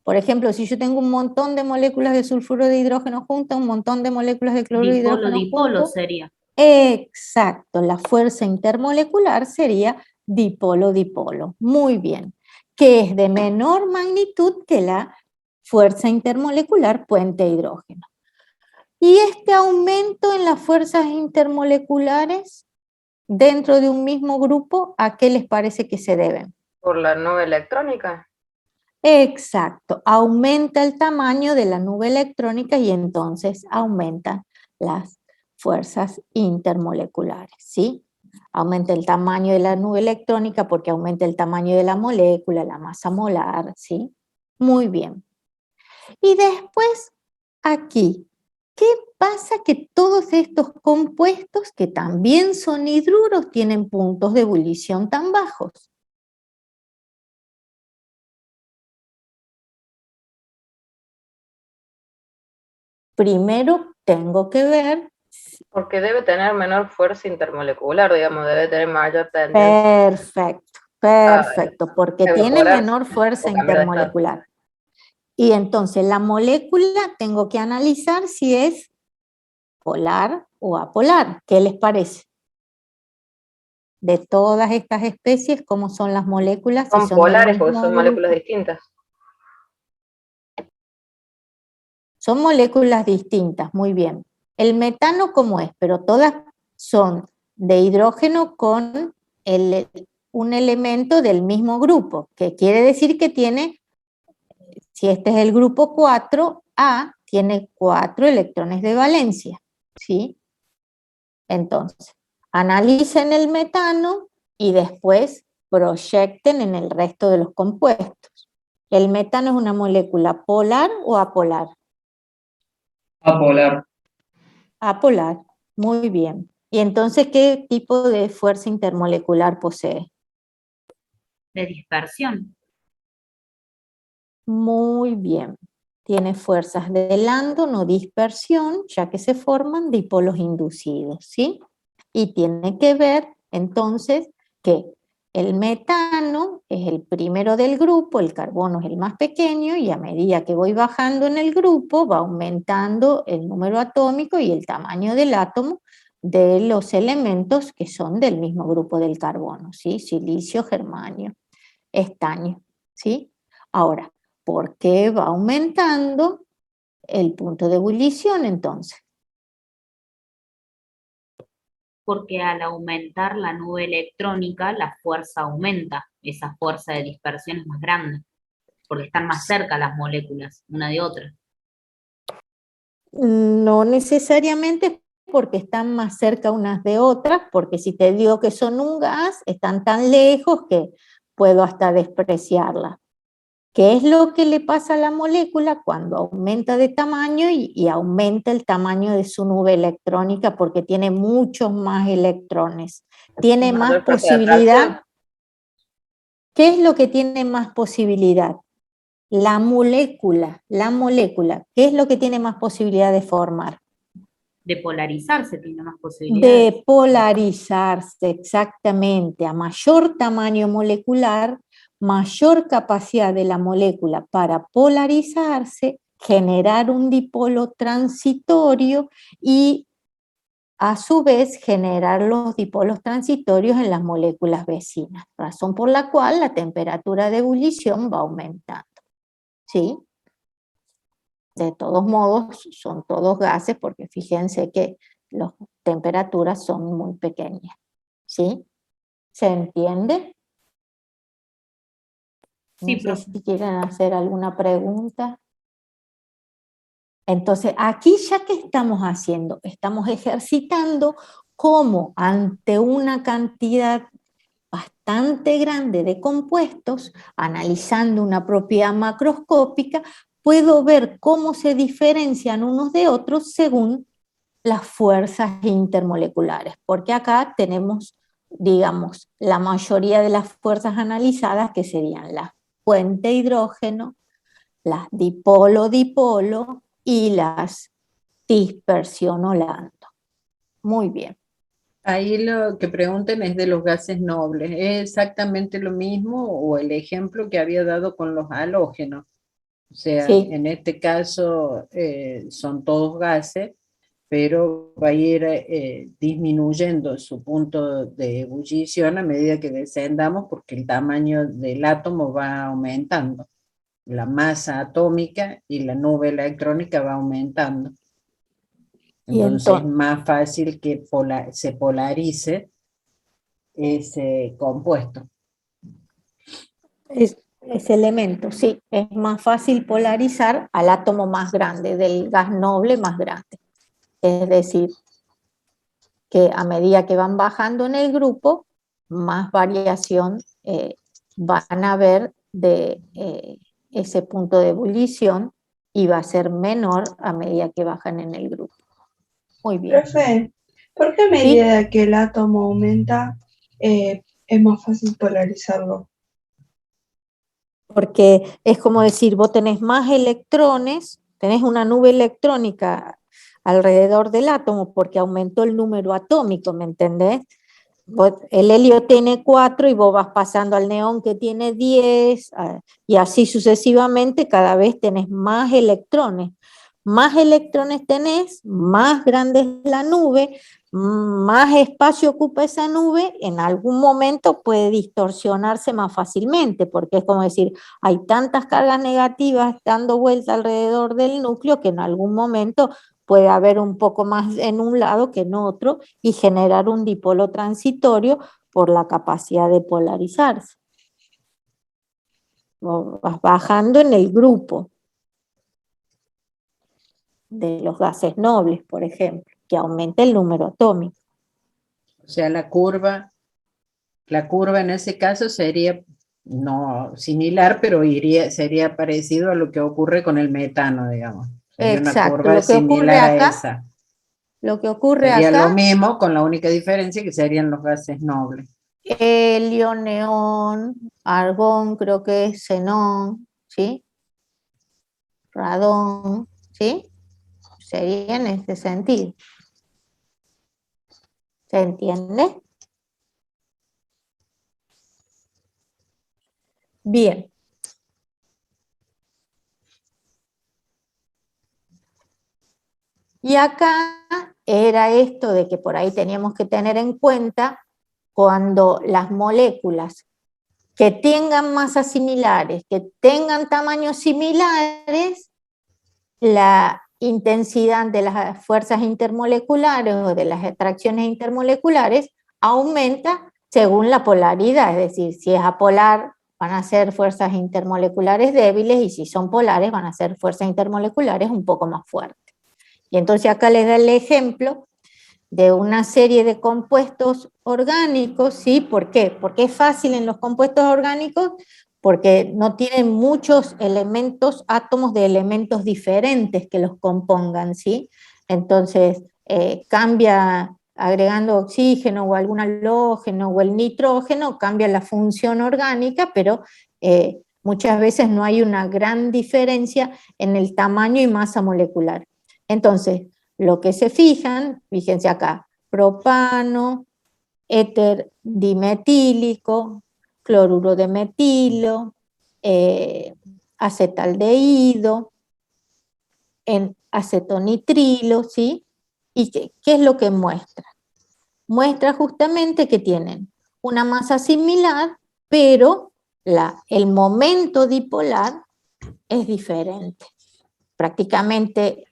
Por ejemplo, si yo tengo un montón de moléculas de sulfuro de hidrógeno juntas, un montón de moléculas de cloruro de hidrógeno Dipolo juntas. sería. Exacto, la fuerza intermolecular sería dipolo-dipolo. Muy bien. Que es de menor magnitud que la fuerza intermolecular puente hidrógeno. Y este aumento en las fuerzas intermoleculares dentro de un mismo grupo, ¿a qué les parece que se deben? ¿Por la nube electrónica? Exacto, aumenta el tamaño de la nube electrónica y entonces aumentan las fuerzas intermoleculares, ¿sí? Aumenta el tamaño de la nube electrónica porque aumenta el tamaño de la molécula, la masa molar, ¿sí? Muy bien. Y después, aquí, ¿qué pasa? Que todos estos compuestos, que también son hidruros, tienen puntos de ebullición tan bajos. Primero tengo que ver. Porque debe tener menor fuerza intermolecular, digamos, debe tener mayor tendencia. Perfecto, porque tiene evaporar menor fuerza o cambiar de estado. intermolecular. Y entonces la molécula tengo que analizar si es polar o apolar. ¿Qué les parece? De todas estas especies, ¿cómo son las moléculas? Si Son son del polares porque mismo son moléculas grupo. distintas. Son moléculas distintas, muy bien. El metano, ¿cómo es? Pero todas son de hidrógeno con un elemento del mismo grupo, que quiere decir que tiene, si este es el grupo 4A, tiene 4 electrones de valencia, ¿sí? Entonces, analicen el metano y después proyecten en el resto de los compuestos. ¿El metano es una molécula polar o apolar? Apolar. Apolar, muy bien. ¿Y entonces qué tipo de fuerza intermolecular posee? De dispersión. Muy bien. Tiene fuerzas de Landon no dispersión, ya que se forman dipolos inducidos, ¿sí? Y tiene que ver, entonces, que el metano es el primero del grupo, el carbono es el más pequeño, y a medida que voy bajando en el grupo, va aumentando el número atómico y el tamaño del átomo de los elementos que son del mismo grupo del carbono, ¿sí? Silicio, germanio, estaño, ¿sí? Ahora, ¿por qué va aumentando el punto de ebullición entonces? Porque al aumentar la nube electrónica, la fuerza aumenta, esa fuerza de dispersión es más grande, porque están más cerca las moléculas, una de otra. No necesariamente porque están más cerca unas de otras, porque si te digo que son un gas, están tan lejos que puedo hasta despreciarla. ¿Qué es lo que le pasa a la molécula cuando aumenta de tamaño y aumenta el tamaño de su nube electrónica? Porque tiene muchos más electrones. Tiene más Mayor fuerza de posibilidad. atracción. ¿Qué es lo que tiene más posibilidad? La molécula. ¿Qué es lo que tiene más posibilidad de formar? De polarizarse tiene más posibilidades. De polarizarse, exactamente. A mayor tamaño molecular, mayor capacidad de la molécula para polarizarse, generar un dipolo transitorio y a su vez generar los dipolos transitorios en las moléculas vecinas, razón por la cual la temperatura de ebullición va aumentando, ¿sí? De todos modos, son todos gases porque fíjense que las temperaturas son muy pequeñas, ¿sí? ¿Se entiende? Sí, No sé profe. si quieren hacer alguna pregunta. Entonces, aquí ya que estamos haciendo, estamos ejercitando cómo ante una cantidad bastante grande de compuestos, analizando una propiedad macroscópica, puedo ver cómo se diferencian unos de otros según las fuerzas intermoleculares, porque acá tenemos, digamos, la mayoría de las fuerzas analizadas que serían la fuente hidrógeno, las dipolo-dipolo y las dispersión Lando. Muy bien. Ahí lo que pregunten es de los gases nobles. ¿Es exactamente lo mismo o el ejemplo que había dado con los halógenos? O sea, Sí. en este caso son todos gases, pero va a ir disminuyendo su punto de ebullición a medida que descendamos porque el tamaño del átomo va aumentando. La masa atómica y la nube electrónica va aumentando. Y Entonces es entonces, más fácil que se polarice ese compuesto. ese elemento, sí, es más fácil polarizar al átomo más grande, del gas noble más grande. Es decir, que a medida que van bajando en el grupo, más variación van a haber de ese punto de ebullición y va a ser menor a medida que bajan en el grupo. Muy bien. Profe, ¿por qué a medida que el átomo aumenta es más fácil polarizarlo? Porque es como decir, vos tenés más electrones, tenés una nube electrónica alrededor del átomo porque aumentó el número atómico, ¿me entendés? El helio tiene 4 y vos vas pasando al neón que tiene 10 y así sucesivamente cada vez tenés más electrones. Más electrones tenés, más grande es la nube, más espacio ocupa esa nube, en algún momento puede distorsionarse más fácilmente, porque es como decir, hay tantas cargas negativas dando vuelta alrededor del núcleo que en algún momento puede haber un poco más en un lado que en otro y generar un dipolo transitorio por la capacidad de polarizarse. Vas bajando en el grupo de los gases nobles, por ejemplo, que aumenta el número atómico. O sea, la curva en ese caso sería no similar, pero sería parecido a lo que ocurre con el metano, digamos. Sería una Exacto, curva lo que ocurre similar a acá, esa. lo que ocurre Sería lo acá, mismo, con la única diferencia que serían los gases nobles. helio, neón, argón, creo que es xenón, ¿sí? Radón, ¿sí? Sería en este sentido. ¿Se entiende? Bien. Y acá era esto de que por ahí teníamos que tener en cuenta cuando las moléculas que tengan masas similares, que tengan tamaños similares, la intensidad de las fuerzas intermoleculares o de las atracciones intermoleculares aumenta según la polaridad, es decir, si es apolar van a ser fuerzas intermoleculares débiles y si son polares van a ser fuerzas intermoleculares un poco más fuertes. Y entonces acá les da el ejemplo de una serie de compuestos orgánicos, ¿sí? ¿Por qué? Porque es fácil en los compuestos orgánicos, porque no tienen muchos elementos, átomos de elementos diferentes que los compongan, ¿sí? Entonces, cambia agregando oxígeno o algún halógeno o el nitrógeno, cambia la función orgánica, pero muchas veces no hay una gran diferencia en el tamaño y masa molecular. Entonces, lo que se fijan, fíjense acá, propano, éter dimetílico, cloruro de metilo, acetaldehído, en acetonitrilo, ¿sí? ¿Y qué es lo que muestra? Muestra justamente que tienen una masa similar, pero el momento dipolar es diferente. Prácticamente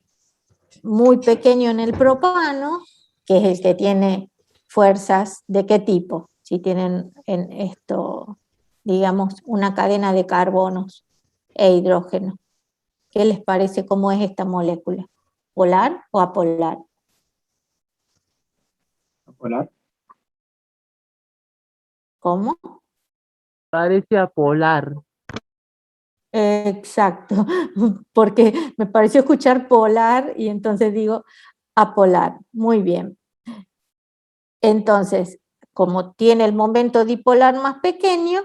muy pequeño en el propano, que es el que tiene fuerzas de qué tipo, si tienen en esto, digamos, una cadena de carbonos e hidrógeno. ¿Qué les parece cómo es esta molécula? ¿Polar o apolar? ¿Apolar? ¿Cómo? Parece apolar. Exacto, porque me pareció escuchar polar y entonces digo apolar. Muy bien. Entonces, como tiene el momento dipolar más pequeño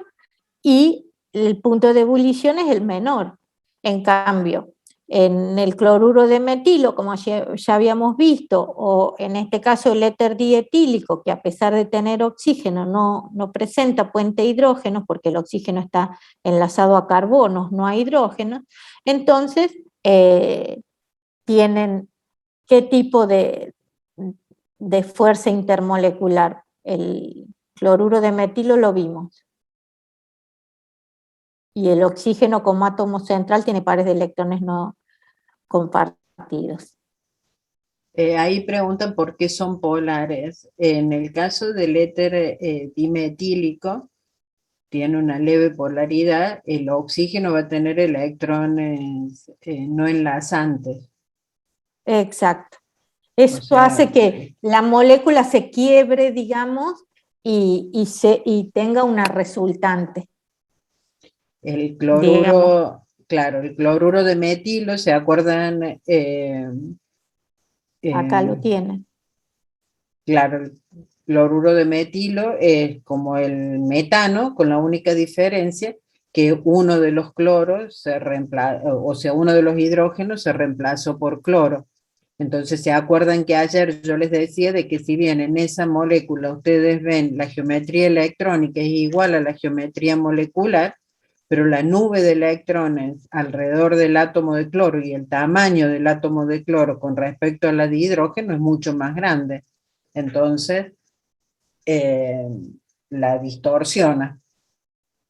y el punto de ebullición es el menor. En cambio, en el cloruro de metilo, como ya habíamos visto, o en este caso el éter dietílico, que a pesar de tener oxígeno no presenta puente hidrógeno, porque el oxígeno está enlazado a carbonos, no a hidrógeno, entonces tienen qué tipo de fuerza intermolecular. El cloruro de metilo lo vimos. Y el oxígeno como átomo central tiene pares de electrones no compartidos. Ahí preguntan por qué son polares. En el caso del éter dimetílico, tiene una leve polaridad, el oxígeno va a tener electrones no enlazantes. Exacto. Esto hace que la molécula se quiebre, digamos, y tenga una resultante. El cloruro, claro, el cloruro de metilo, ¿se acuerdan? Acá lo tienen. Claro, el cloruro de metilo es como el metano, con la única diferencia que uno de los cloros se reemplaza, o sea, uno de los hidrógenos se reemplazó por cloro. Entonces, ¿se acuerdan que ayer yo les decía de que si bien en esa molécula ustedes ven la geometría electrónica es igual a la geometría molecular, pero la nube de electrones alrededor del átomo de cloro y el tamaño del átomo de cloro con respecto a la de hidrógeno es mucho más grande? Entonces, la distorsiona.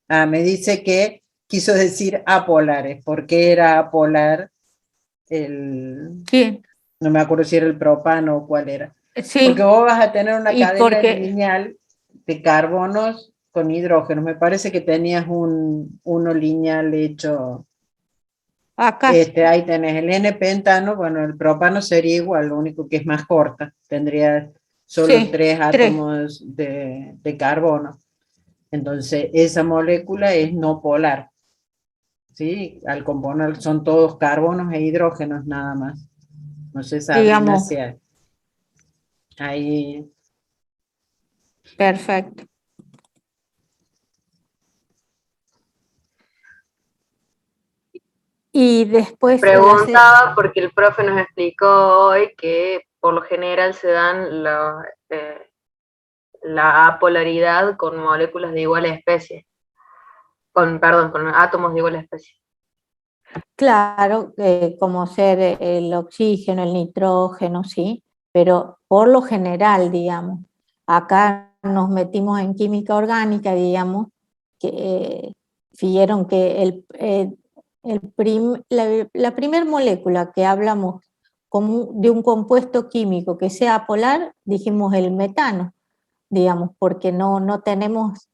Me dice que quiso decir apolares. ¿Por qué era apolar Sí. No me acuerdo si era el propano o cuál era. Sí. Porque vos vas a tener una cadena lineal de carbonos con hidrógeno. Me parece que tenías uno lineal hecho. Acá. Ahí tenés el N-pentano, bueno, el propano sería igual, lo único que es más corta. Tendría solo 3 átomos de carbono. Entonces, esa molécula es no polar. ¿Sí? Al componer son todos carbonos e hidrógenos nada más. No sé, Sabrina, si ahí. Perfecto. Y después... Preguntaba porque el profe nos explicó hoy que por lo general se dan la apolaridad con moléculas de igual especie. Con átomos de igual especie. Claro, como ser el oxígeno, el nitrógeno, sí, pero por lo general, digamos, acá nos metimos en química orgánica, digamos, que vieron que la primera molécula que hablamos de un compuesto químico que sea polar, dijimos el metano, digamos, porque no tenemos,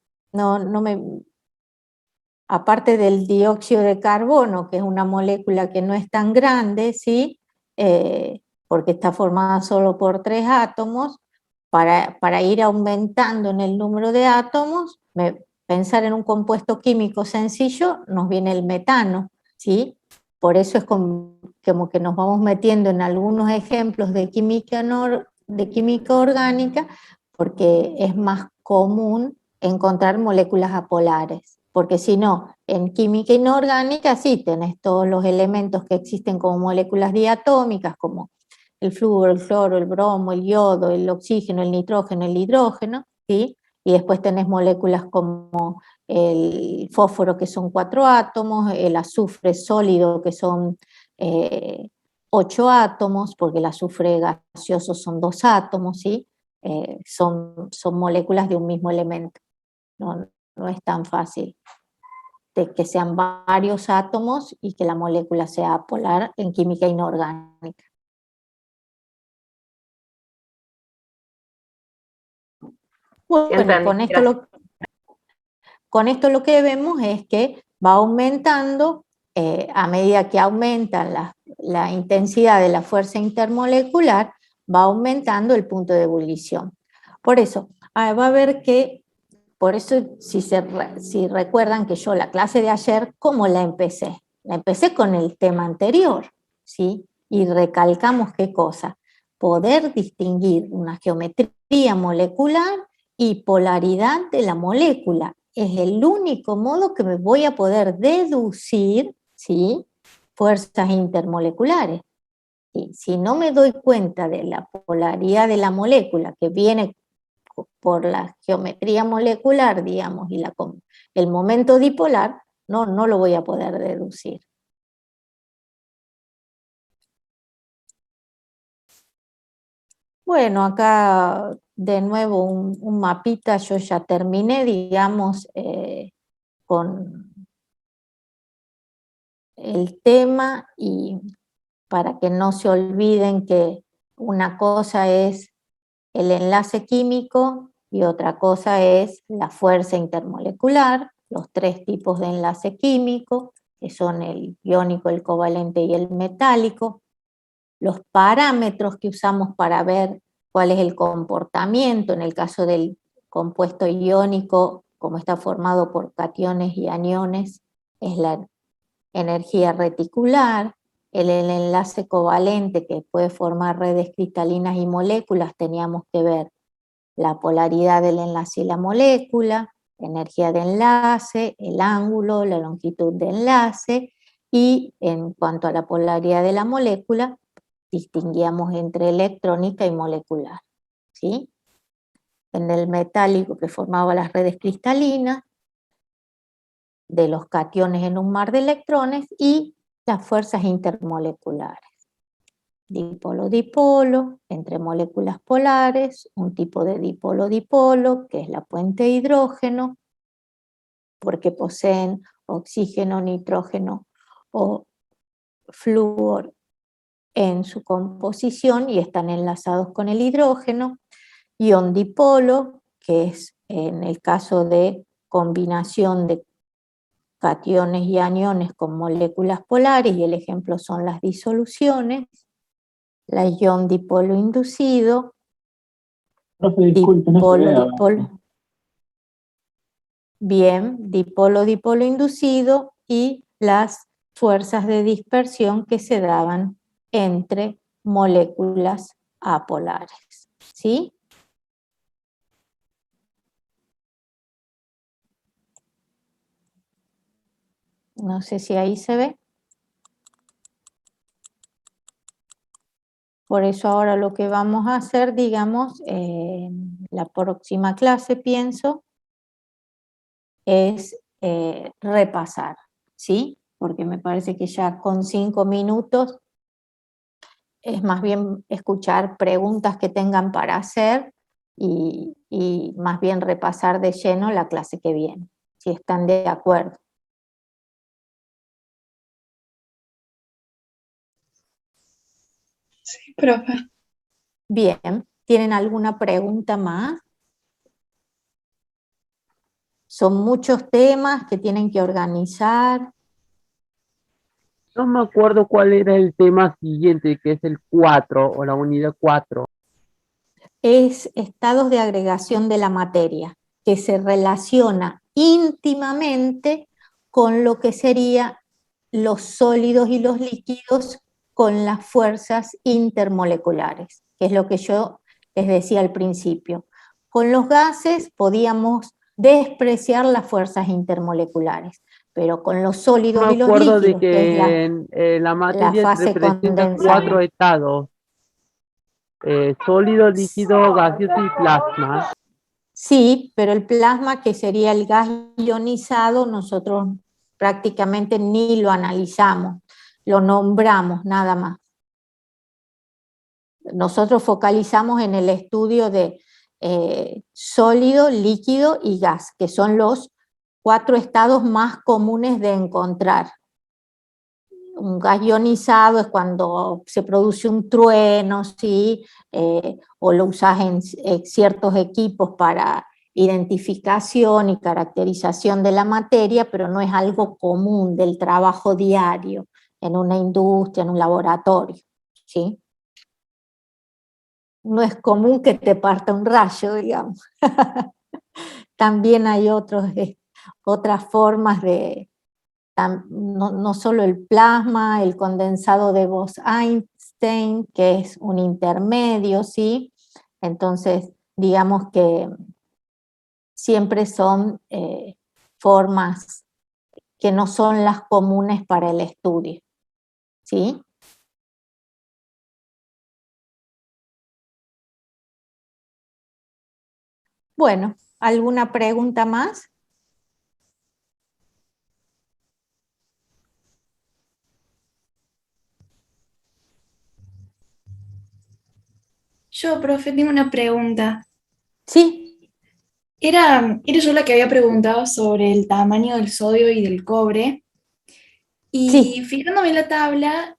aparte del dióxido de carbono, que es una molécula que no es tan grande, ¿sí? Porque está formada solo por 3 átomos, para ir aumentando en el número de átomos, pensar en un compuesto químico sencillo, nos viene el metano, ¿sí? Por eso es como que nos vamos metiendo en algunos ejemplos de química orgánica, porque es más común encontrar moléculas apolares. Porque si no, en química inorgánica sí tenés todos los elementos que existen como moléculas diatómicas, como el flúor, el cloro, el bromo, el yodo, el oxígeno, el nitrógeno, el hidrógeno, ¿sí? Y después tenés moléculas como el fósforo, que son 4 átomos, el azufre sólido, que son 8 átomos, porque el azufre gaseoso son 2 átomos, ¿sí? Son moléculas de un mismo elemento. No es tan fácil de que sean varios átomos y que la molécula sea polar en química inorgánica. Bueno, con esto lo que vemos es que va aumentando, a medida que aumenta la intensidad de la fuerza intermolecular, va aumentando el punto de ebullición. Por eso, va a haber que, por eso si recuerdan que yo la clase de ayer, ¿cómo la empecé? La empecé con el tema anterior, ¿sí? Y recalcamos qué cosa, poder distinguir una geometría molecular y polaridad de la molécula. Es el único modo que me voy a poder deducir, ¿sí? fuerzas intermoleculares. Y si no me doy cuenta de la polaridad de la molécula que viene por la geometría molecular, digamos, y el momento dipolar, no lo voy a poder deducir. Bueno, acá de nuevo un mapita, yo ya terminé, digamos, con el tema, y para que no se olviden que una cosa es el enlace químico y otra cosa es la fuerza intermolecular, los tres tipos de enlace químico, que son el iónico, el covalente y el metálico, los parámetros que usamos para ver cuál es el comportamiento, en el caso del compuesto iónico, como está formado por cationes y aniones, es la energía reticular. El enlace covalente, que puede formar redes cristalinas y moléculas, teníamos que ver la polaridad del enlace y la molécula, energía de enlace, el ángulo, la longitud de enlace, y en cuanto a la polaridad de la molécula, distinguíamos entre electrónica y molecular, ¿sí? En el metálico, que formaba las redes cristalinas, de los cationes en un mar de electrones, y las fuerzas intermoleculares. Dipolo-dipolo, entre moléculas polares, un tipo de dipolo-dipolo, que es la puente de hidrógeno, porque poseen oxígeno, nitrógeno o flúor en su composición y están enlazados con el hidrógeno. Ion dipolo, que es en el caso de combinación de cationes y aniones con moléculas polares, y el ejemplo son las disoluciones. La ion dipolo inducido, Profe, disculpe, no se ve dipolo-dipolo. Bien, dipolo-dipolo inducido, y las fuerzas de dispersión que se daban entre moléculas apolares, ¿sí? No sé si ahí se ve. Por eso ahora lo que vamos a hacer, digamos, la próxima clase, pienso, es repasar, ¿sí? Porque me parece que ya con 5 minutos es más bien escuchar preguntas que tengan para hacer y más bien repasar de lleno la clase que viene, si están de acuerdo. Sí, profe. Bien, ¿tienen alguna pregunta más? Son muchos temas que tienen que organizar. No me acuerdo cuál era el tema siguiente, que es el 4 o la unidad 4. Es estados de agregación de la materia, que se relaciona íntimamente con lo que serían los sólidos y los líquidos con las fuerzas intermoleculares, que es lo que yo les decía al principio. Con los gases podíamos despreciar las fuerzas intermoleculares, pero con los sólidos Me y los acuerdo de líquidos, que es que la materia fase representa 4 condensada. estados: sólido, líquido, gaseoso y plasma. Sí, pero el plasma, que sería el gas ionizado, nosotros prácticamente ni lo analizamos, lo nombramos nada más. Nosotros focalizamos en el estudio de sólido, líquido y gas, que son los 4 estados más comunes de encontrar. Un gas ionizado es cuando se produce un trueno, ¿sí? O lo usas en ciertos equipos para identificación y caracterización de la materia, pero no es algo común del trabajo diario en una industria, en un laboratorio, ¿sí? No es común que te parta un rayo, digamos. También hay otras formas de, no solo el plasma, el condensado de Bose-Einstein, que es un intermedio, ¿sí? Entonces, digamos que siempre son formas que no son las comunes para el estudio. ¿sí? Bueno, ¿alguna pregunta más? Yo, profe, tengo una pregunta. Sí, Era yo la que había preguntado sobre el tamaño del sodio y del cobre. Y sí. fijándome en la tabla,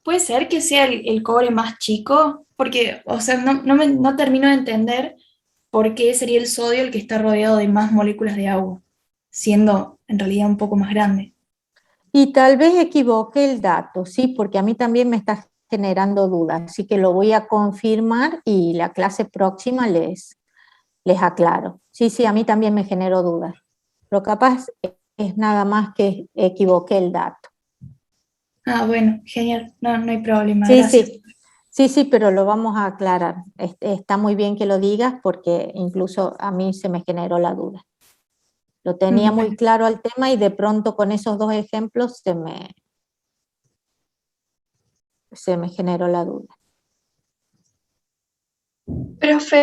¿puede ser que sea el cobre más chico? Porque, o sea, no termino de entender por qué sería el sodio el que está rodeado de más moléculas de agua, siendo en realidad un poco más grande. Y tal vez equivoque el dato, sí, porque a mí también me está generando dudas, así que lo voy a confirmar y la clase próxima les aclaro. Sí, sí, a mí también me generó dudas. Lo capaz es nada más que equivoqué el dato. Ah, bueno, genial, no hay problema, Sí, gracias. sí, pero lo vamos a aclarar. Está muy bien que lo digas porque incluso a mí se me generó la duda. Lo tenía muy Bueno, claro al tema y de pronto con esos dos ejemplos se me generó la duda. profe,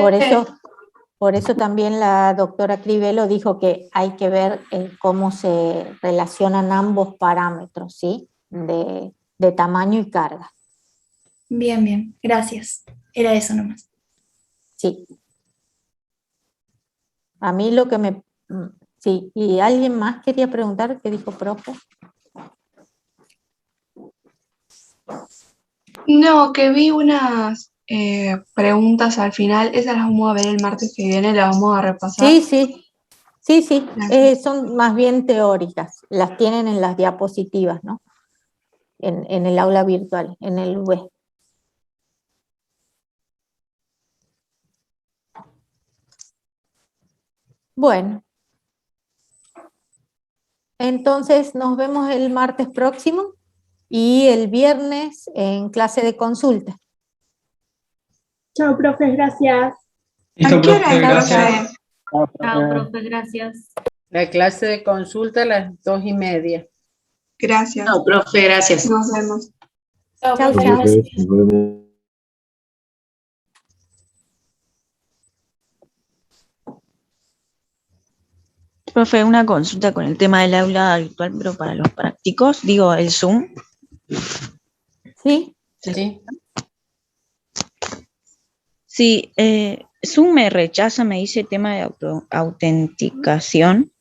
Por eso también la doctora Crivelo dijo que hay que ver cómo se relacionan ambos parámetros, ¿sí? De tamaño y carga. bien, gracias. Era eso nomás. Sí. A mí lo que sí, ¿y alguien más quería preguntar qué dijo profe? No, que vi unas preguntas al final, esas las vamos a ver el martes que viene, las vamos a repasar. Sí, Gracias. son más bien teóricas, las tienen en las diapositivas, ¿no? En el aula virtual, en el web. Bueno, entonces nos vemos el martes próximo y el viernes en clase de consulta. Chao, profe, gracias. Listo, ¿A qué hora profe, es, gracias. profe? Chao, profe, gracias. La clase de consulta a las 2:30. Gracias. No, profe, gracias. Nos vemos. Chao, Chao, profe, chao. gracias. Profe, una consulta con el tema del aula virtual, pero para los prácticos, digo, el Zoom. ¿Sí? ¿Sí? Sí, Zoom me rechaza, me dice tema de autenticación,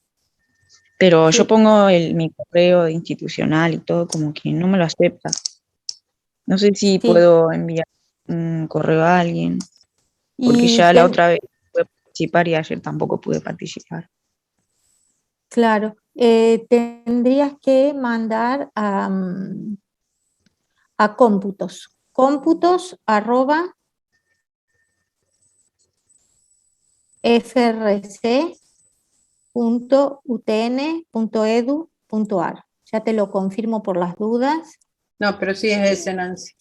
pero yo Sí. pongo mi correo institucional y todo, como que no me lo acepta. No sé si Sí. puedo enviar un correo a alguien, porque Y ya la otra vez pude participar y ayer tampoco pude participar. claro, tendrías que mandar a cómputos. cómputos@frc.utn.edu.ar. Ya te lo confirmo por las dudas. No, pero sí es ese, Nancy.